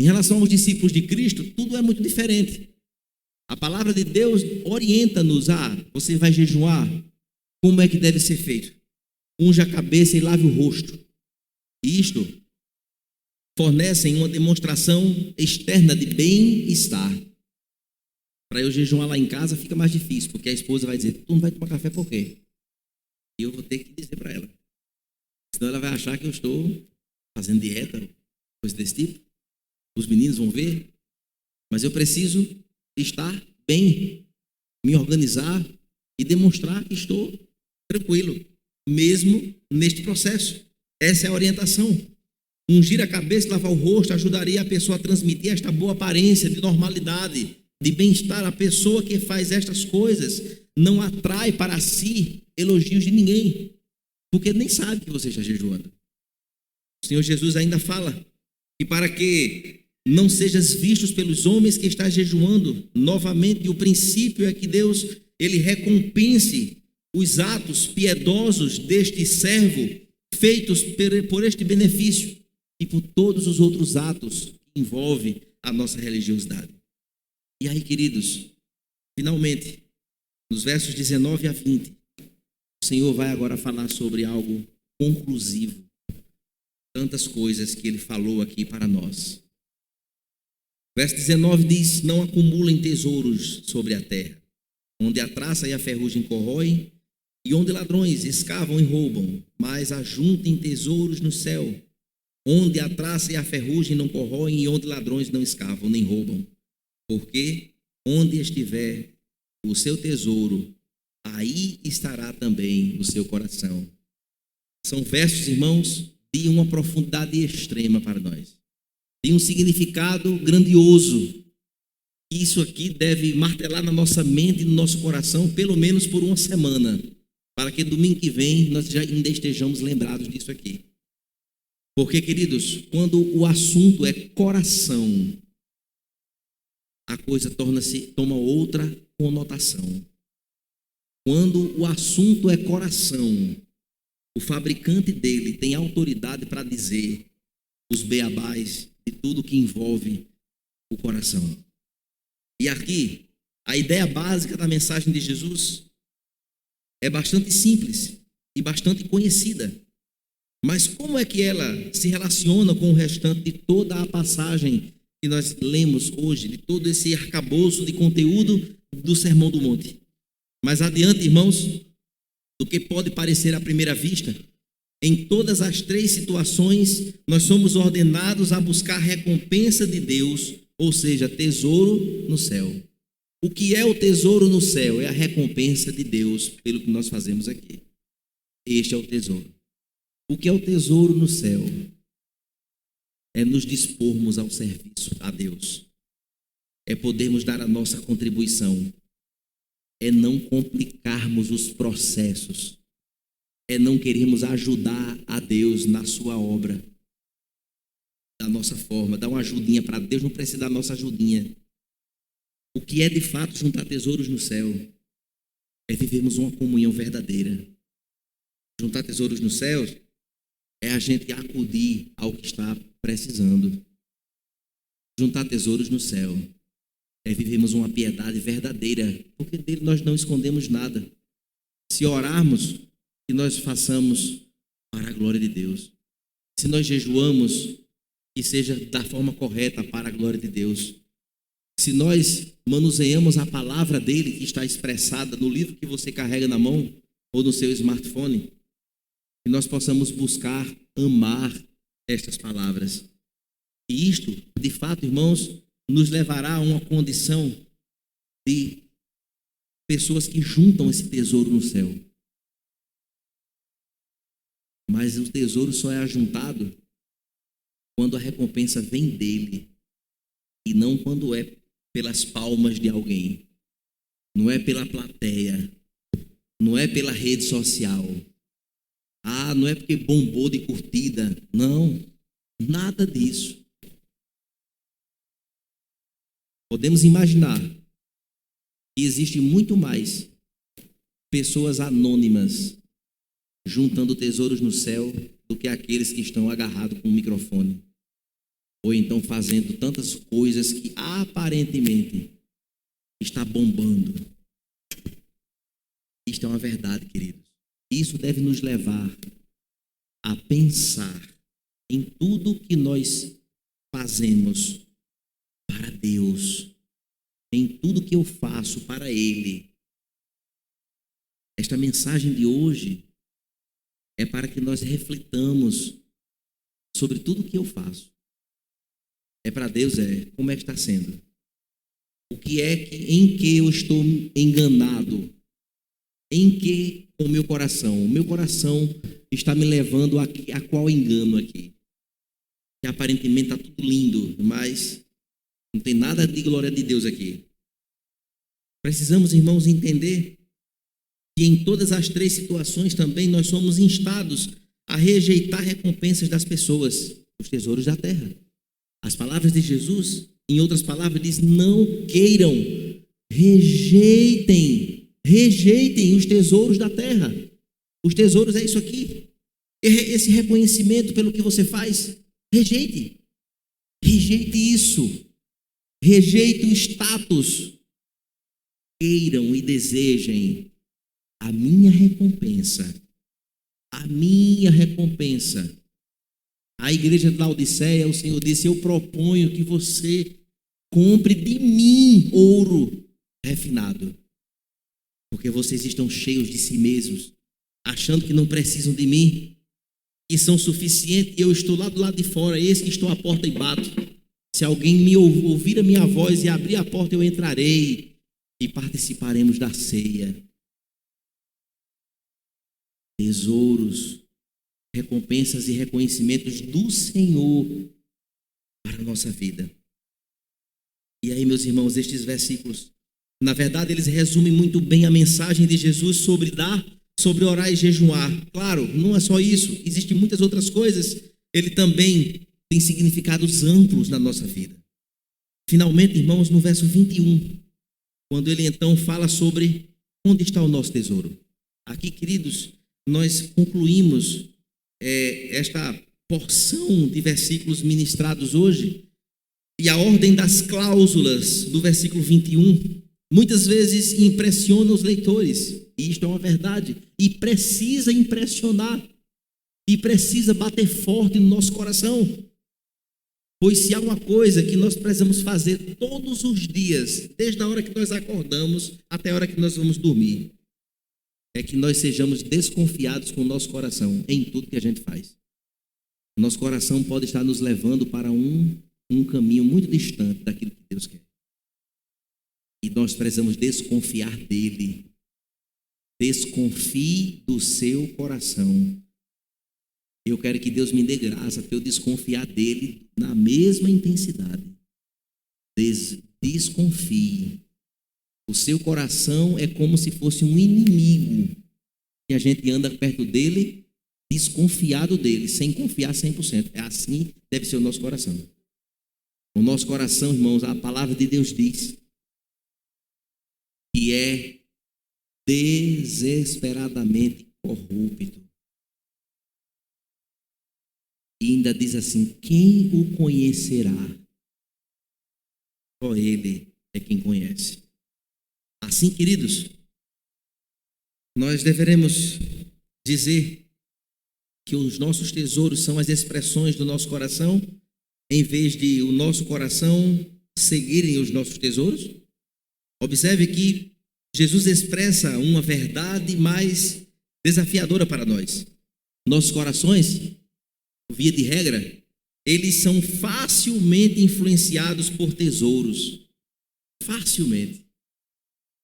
Em relação aos discípulos de Cristo, tudo é muito diferente. A palavra de Deus orienta-nos você vai jejuar, como é que deve ser feito? Unja a cabeça e lave o rosto. Isto fornecem uma demonstração externa de bem-estar. Para eu jejuar lá em casa fica mais difícil, porque a esposa vai dizer: tu não vai tomar café por quê? E eu vou ter que dizer para ela. Senão ela vai achar que eu estou fazendo dieta, coisa desse tipo. Os meninos vão ver. Mas eu preciso estar bem, me organizar e demonstrar que estou tranquilo, mesmo neste processo. Essa é a orientação. Ungir a cabeça e lavar o rosto ajudaria a pessoa a transmitir esta boa aparência de normalidade, de bem-estar. A pessoa que faz estas coisas não atrai para si elogios de ninguém, porque nem sabe que você está jejuando. O Senhor Jesus ainda fala que para que não sejas vistos pelos homens que estás jejuando, novamente o princípio é que Deus ele recompense os atos piedosos deste servo feitos por este benefício e por todos os outros atos que envolvem a nossa religiosidade. E aí, queridos, finalmente, nos versos 19 a 20, o Senhor vai agora falar sobre algo conclusivo. Tantas coisas que ele falou aqui para nós. Verso 19 diz: não acumulem tesouros sobre a terra, onde a traça e a ferrugem corroem, e onde ladrões escavam e roubam, mas ajuntem tesouros no céu, onde a traça e a ferrugem não corroem, e onde ladrões não escavam nem roubam. Porque onde estiver o seu tesouro, aí estará também o seu coração. São versos, irmãos, de uma profundidade extrema para nós, de um significado grandioso. Isso aqui deve martelar na nossa mente e no nosso coração pelo menos por uma semana, para que domingo que vem nós já ainda estejamos lembrados disso aqui. Porque, queridos, quando o assunto é coração, a coisa toma outra conotação. Quando o assunto é coração, o fabricante dele tem autoridade para dizer os beabás de tudo que envolve o coração. E aqui, a ideia básica da mensagem de Jesus é bastante simples e bastante conhecida. Mas como é que ela se relaciona com o restante de toda a passagem que nós lemos hoje, de todo esse arcabouço de conteúdo do Sermão do Monte? Mais adiante, irmãos, do que pode parecer à primeira vista, em todas as três situações, nós somos ordenados a buscar recompensa de Deus, ou seja, tesouro no céu. O que é o tesouro no céu? É a recompensa de Deus pelo que nós fazemos aqui. Este é o tesouro. O que é o tesouro no céu? É nos dispormos ao serviço a Deus. É podermos dar a nossa contribuição. É não complicarmos os processos. É não querermos ajudar a Deus na sua obra. Da nossa forma, dar uma ajudinha para Deus, não precisa dar nossa ajudinha. O que é de fato juntar tesouros no céu? É vivermos uma comunhão verdadeira. Juntar tesouros no céu é a gente acudir ao que está precisando. Juntar tesouros no céu é vivermos uma piedade verdadeira, porque dele nós não escondemos nada. Se orarmos, que nós façamos para a glória de Deus. Se nós jejuamos, que seja da forma correta para a glória de Deus. Se nós manuseamos a palavra dele, que está expressada no livro que você carrega na mão ou no seu smartphone, que nós possamos buscar amar estas palavras. E isto, de fato, irmãos, nos levará a uma condição de pessoas que juntam esse tesouro no céu. Mas o tesouro só é ajuntado quando a recompensa vem dele e não quando é pelas palmas de alguém. Não é pela plateia, não é pela rede social. Não é porque bombou de curtida. Não, nada disso. Podemos imaginar que existe muito mais pessoas anônimas juntando tesouros no céu do que aqueles que estão agarrados com o microfone. Ou então fazendo tantas coisas que aparentemente está bombando. Isto é uma verdade, queridos. Isso deve nos levar a pensar em tudo que nós fazemos para Deus, em tudo que eu faço para Ele. Esta mensagem de hoje é para que nós reflitamos sobre tudo que eu faço. É para Deus, como é que está sendo? O que é em que eu estou enganado? Em que o meu coração? O meu coração está me levando a qual engano aqui? Que aparentemente está tudo lindo, mas não tem nada de glória de Deus aqui. Precisamos, irmãos, entender que em todas as três situações também nós somos instados a rejeitar recompensas das pessoas, os tesouros da terra. As palavras de Jesus, em outras palavras, diz: não queiram, rejeitem os tesouros da terra. Os tesouros é isso aqui. Esse reconhecimento pelo que você faz, rejeite isso. Rejeite o status. Queiram e desejem a minha recompensa. A minha recompensa. A igreja de Laodiceia, o Senhor disse: eu proponho que você compre de mim ouro refinado. Porque vocês estão cheios de si mesmos, achando que não precisam de mim, que são suficientes, e eu estou lá do lado de fora, eis que estou à porta e bato. Se alguém me ouvir a minha voz e abrir a porta, eu entrarei e participaremos da ceia. Tesouros, recompensas e reconhecimentos do Senhor para a nossa vida. E aí, meus irmãos, estes versículos, na verdade, eles resumem muito bem a mensagem de Jesus sobre dar, sobre orar e jejuar. Claro, não é só isso, existem muitas outras coisas. Ele também tem significados amplos na nossa vida. Finalmente, irmãos, no verso 21, quando ele então fala sobre onde está o nosso tesouro. Aqui, queridos, nós concluímos esta porção de versículos ministrados hoje, e a ordem das cláusulas do versículo 21 muitas vezes impressiona os leitores, e isto é uma verdade, e precisa impressionar, e precisa bater forte no nosso coração, pois se há uma coisa que nós precisamos fazer todos os dias, desde a hora que nós acordamos até a hora que nós vamos dormir, é que nós sejamos desconfiados com o nosso coração em tudo que a gente faz. Nosso coração pode estar nos levando para um caminho muito distante daquilo que Deus quer. E nós precisamos desconfiar dele. Desconfie do seu coração. Eu quero que Deus me dê graça para eu desconfiar dele na mesma intensidade. Desconfie. O seu coração é como se fosse um inimigo, e a gente anda perto dele, desconfiado dele, sem confiar 100%. É assim deve ser o nosso coração. O nosso coração, irmãos, a palavra de Deus diz que é desesperadamente corrupto. E ainda diz assim: quem o conhecerá? Só Ele é quem conhece. Assim, queridos, nós deveremos dizer que os nossos tesouros são as expressões do nosso coração, em vez de o nosso coração seguirem os nossos tesouros. Observe que Jesus expressa uma verdade mais desafiadora para nós. Nossos corações, via de regra, eles são facilmente influenciados por tesouros. Facilmente.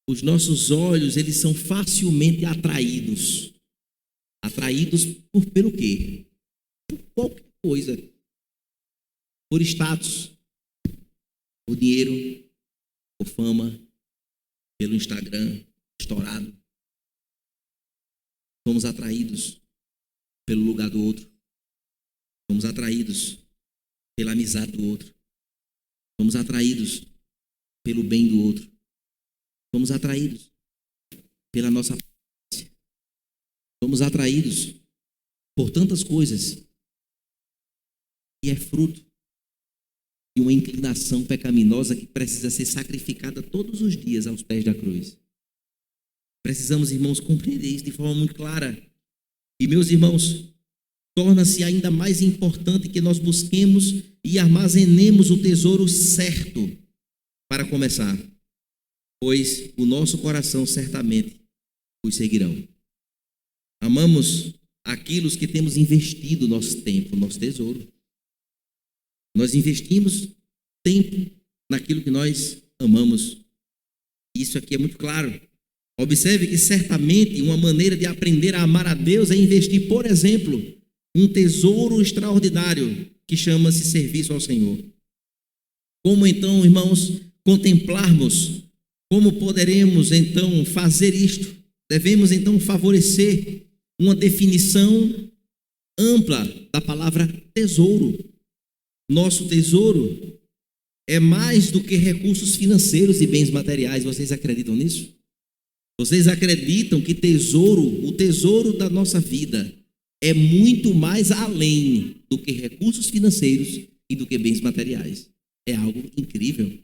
Os nossos olhos, eles são facilmente atraídos. Atraídos pelo quê? Por qualquer coisa. Por status, por dinheiro, por fama, pelo Instagram estourado. Somos atraídos pelo lugar do outro. Somos atraídos pela amizade do outro. Somos atraídos pelo bem do outro. Somos atraídos pela nossa aparência. Somos atraídos por tantas coisas que é fruto de uma inclinação pecaminosa que precisa ser sacrificada todos os dias aos pés da cruz. Precisamos, irmãos, compreender isso de forma muito clara. E, meus irmãos, torna-se ainda mais importante que nós busquemos e armazenemos o tesouro certo para começar, pois o nosso coração certamente os seguirão. Amamos aquilo que temos investido nosso tempo, nosso tesouro. Nós investimos tempo naquilo que nós amamos. Isso aqui é muito claro. Observe que certamente uma maneira de aprender a amar a Deus é investir, por exemplo, um tesouro extraordinário que chama-se serviço ao Senhor. Como então, irmãos, contemplarmos? Como poderemos então fazer isto? Devemos então favorecer uma definição ampla da palavra tesouro. Nosso tesouro é mais do que recursos financeiros e bens materiais. Vocês acreditam nisso? Vocês acreditam que o tesouro da nossa vida é muito mais além do que recursos financeiros e do que bens materiais? É algo incrível.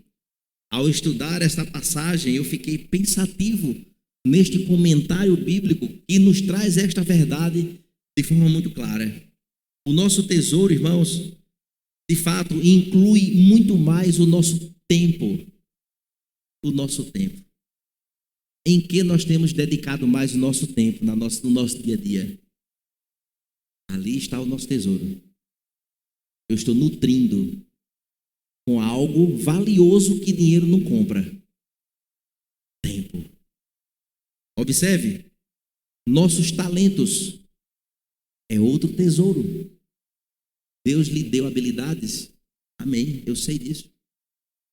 Ao estudar esta passagem, eu fiquei pensativo neste comentário bíblico que nos traz esta verdade de forma muito clara. O nosso tesouro, irmãos, de fato, inclui muito mais o nosso tempo. O nosso tempo. Em que nós temos dedicado mais o nosso tempo no nosso dia a dia? Ali está o nosso tesouro. Eu estou nutrindo com algo valioso que dinheiro não compra. Tempo. Observe, nossos talentos é outro tesouro. Deus lhe deu habilidades. Amém, eu sei disso.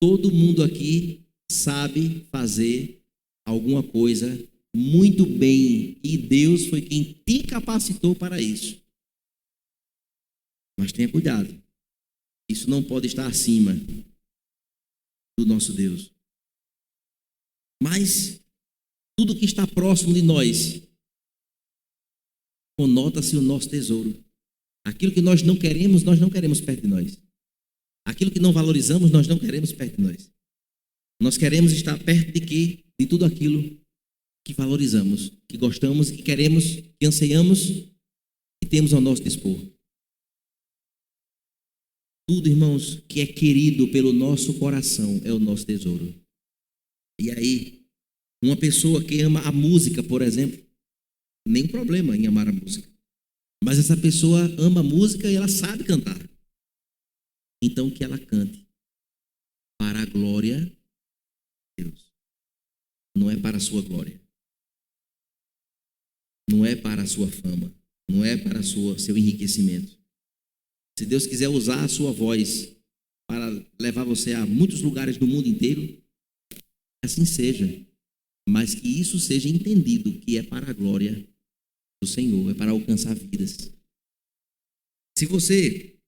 Todo mundo aqui sabe fazer alguma coisa muito bem e Deus foi quem te capacitou para isso. Mas tenha cuidado. Isso não pode estar acima do nosso Deus. Mas tudo que está próximo de nós conota-se o nosso tesouro. Aquilo que nós não queremos perto de nós. Aquilo que não valorizamos, nós não queremos perto de nós. Nós queremos estar perto de quê? De tudo aquilo que valorizamos, que gostamos, que queremos, que anseiamos e temos ao nosso dispor. Tudo, irmãos, que é querido pelo nosso coração é o nosso tesouro. E aí, uma pessoa que ama a música, por exemplo, nem problema em amar a música. Mas essa pessoa ama a música e ela sabe cantar. Então que ela cante para a glória de Deus. Não é para a sua glória. Não é para a sua fama. Não é para seu enriquecimento. Se Deus quiser usar a sua voz para levar você a muitos lugares do mundo inteiro, assim seja. Mas que isso seja entendido que é para a glória do Senhor, é para alcançar vidas. Se você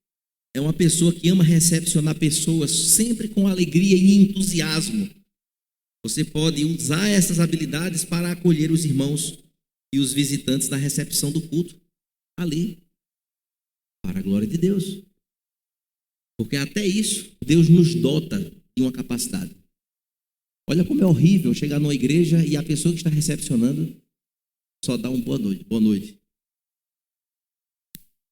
é uma pessoa que ama recepcionar pessoas sempre com alegria e entusiasmo, você pode usar essas habilidades para acolher os irmãos e os visitantes na recepção do culto, ali, para a glória de Deus. Porque até isso, Deus nos dota de uma capacidade. Olha como é horrível chegar numa igreja e a pessoa que está recepcionando só dá um boa noite. Boa noite.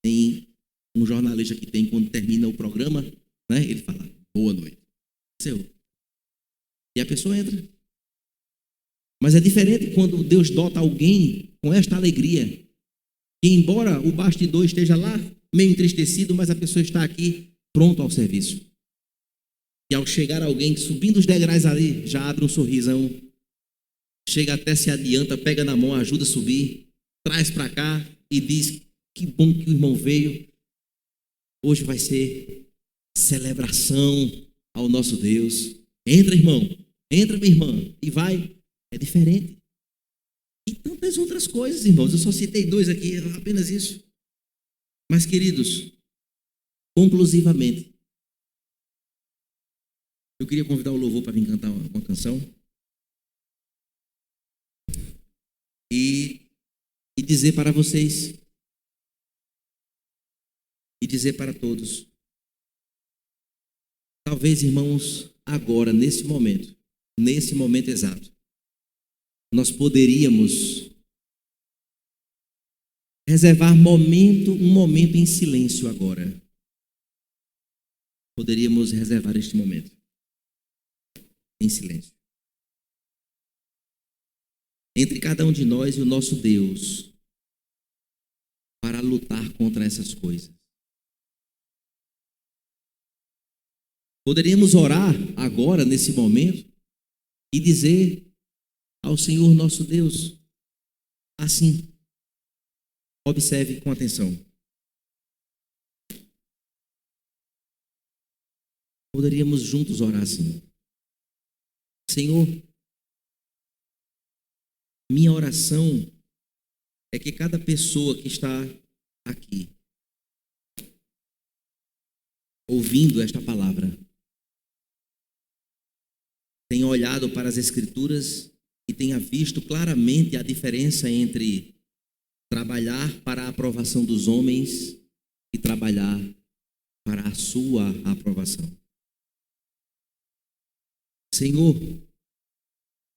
Tem um jornalista que tem, quando termina o programa, né, ele fala, boa noite. E a pessoa entra. Mas é diferente quando Deus dota alguém com esta alegria, que embora o bastidor esteja lá, meio entristecido, mas a pessoa está aqui pronto ao serviço. E ao chegar alguém subindo os degraus ali, já abre um sorrisão, chega até, se adianta, pega na mão, ajuda a subir, traz para cá e diz, que bom que o irmão veio. Hoje vai ser celebração ao nosso Deus. Entra, irmão. Entra, minha irmã. E vai. É diferente. E tantas outras coisas, irmãos. Eu só citei 2 aqui, apenas isso. Mas, queridos, conclusivamente, eu queria convidar o louvor para vir cantar uma canção. E dizer para vocês, e dizer para todos, talvez, irmãos, agora, nesse momento exato, nós poderíamos reservar um momento em silêncio agora. Poderíamos reservar este momento em silêncio. Entre cada um de nós e o nosso Deus, para lutar contra essas coisas. Poderíamos orar agora, nesse momento, e dizer ao Senhor nosso Deus, assim, observe com atenção. Poderíamos juntos orar assim. Senhor, minha oração é que cada pessoa que está aqui, ouvindo esta palavra, tenha olhado para as Escrituras e tenha visto claramente a diferença entre trabalhar para a aprovação dos homens e trabalhar para a sua aprovação. Senhor,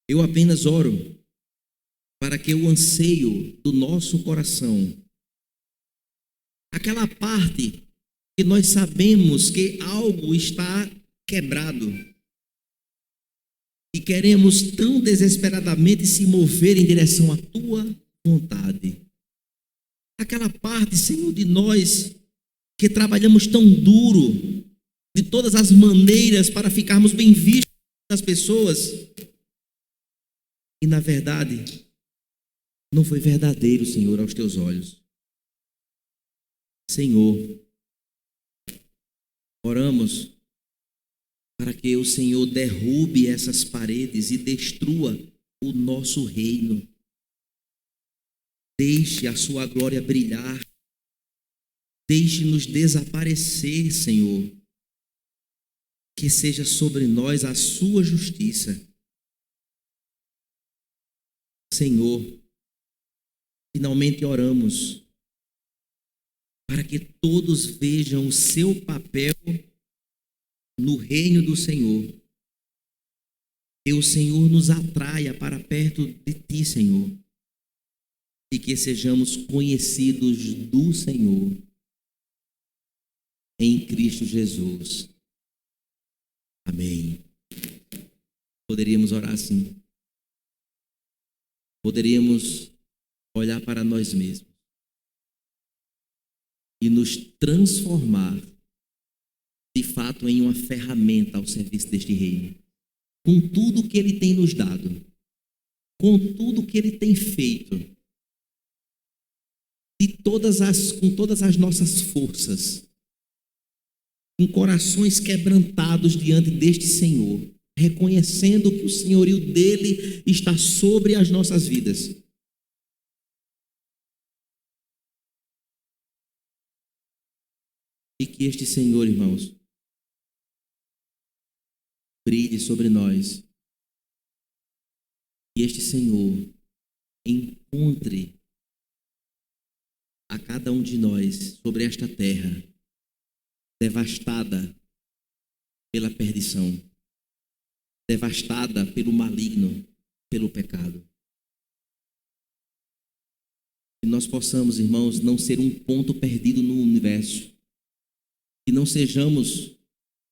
eu apenas oro para que o anseio do nosso coração, aquela parte que nós sabemos que algo está quebrado e queremos tão desesperadamente se mover em direção à tua vontade. Aquela parte, Senhor, de nós que trabalhamos tão duro, de todas as maneiras para ficarmos bem vistos das pessoas, e na verdade não foi verdadeiro, Senhor, aos teus olhos. Senhor, oramos para que o Senhor derrube essas paredes e destrua o nosso reino. Deixe a sua glória brilhar. Deixe-nos desaparecer, Senhor. Que seja sobre nós a sua justiça. Senhor, finalmente oramos para que todos vejam o seu papel no reino do Senhor. Que o Senhor nos atraia para perto de ti, Senhor. E que sejamos conhecidos do Senhor em Cristo Jesus. Amém. Poderíamos orar assim. Poderíamos olhar para nós mesmos e nos transformar de fato em uma ferramenta ao serviço deste reino, com tudo que ele tem nos dado, com tudo que ele tem feito, com todas as nossas forças, com corações quebrantados diante deste Senhor, reconhecendo que o senhorio dele está sobre as nossas vidas. E que este Senhor, irmãos, brilhe sobre nós. E este Senhor encontre a cada um de nós sobre esta terra devastada pela perdição. devastada pelo maligno, pelo pecado. Que nós possamos, irmãos, não ser um ponto perdido no universo. Que não sejamos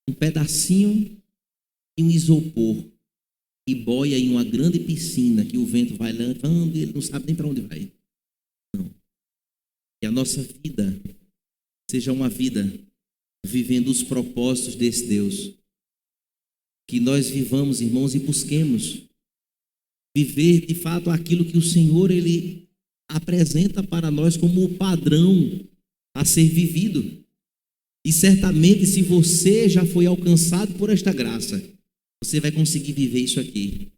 um pedacinho e um isopor que boia em uma grande piscina que o vento vai levando e ele não sabe nem para onde vai. Não. Que a nossa vida seja uma vida vivendo os propósitos desse Deus. Que nós vivamos, irmãos, e busquemos viver de fato aquilo que o Senhor ele apresenta para nós como o padrão a ser vivido. E certamente, se você já foi alcançado por esta graça, você vai conseguir viver isso aqui,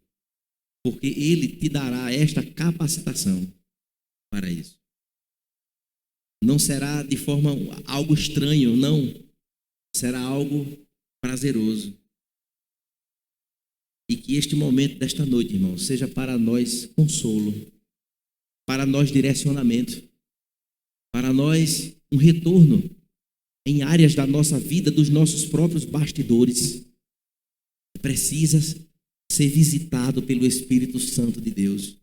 porque Ele te dará esta capacitação para isso. Não será de forma algo estranho, não. Será algo prazeroso. E que este momento desta noite, irmão, seja para nós consolo, para nós direcionamento, para nós um retorno em áreas da nossa vida, dos nossos próprios bastidores. Precisa ser visitado pelo Espírito Santo de Deus,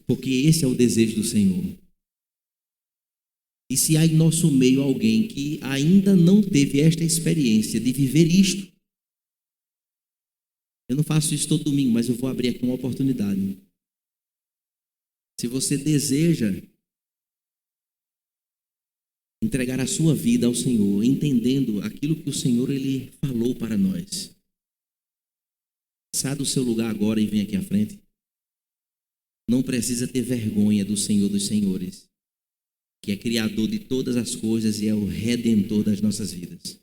porque esse é o desejo do Senhor. E se há em nosso meio alguém que ainda não teve esta experiência de viver isto, eu não faço isso todo domingo, mas eu vou abrir aqui uma oportunidade. Se você deseja entregar a sua vida ao Senhor, entendendo aquilo que o Senhor ele falou para nós, sai do seu lugar agora e vem aqui à frente. Não precisa ter vergonha do Senhor dos Senhores, que é Criador de todas as coisas e é o Redentor das nossas vidas.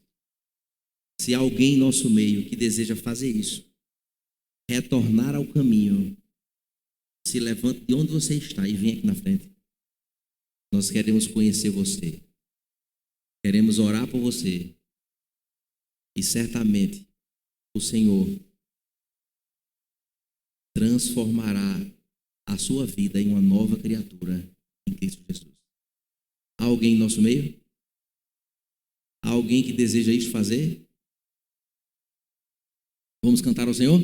Se há alguém em nosso meio que deseja fazer isso, retornar ao caminho, se levante de onde você está e vem aqui na frente. Nós queremos conhecer você. Queremos orar por você. E certamente o Senhor transformará a sua vida em uma nova criatura em Cristo Jesus. Há alguém em nosso meio? Há alguém que deseja isso fazer? Vamos cantar ao Senhor?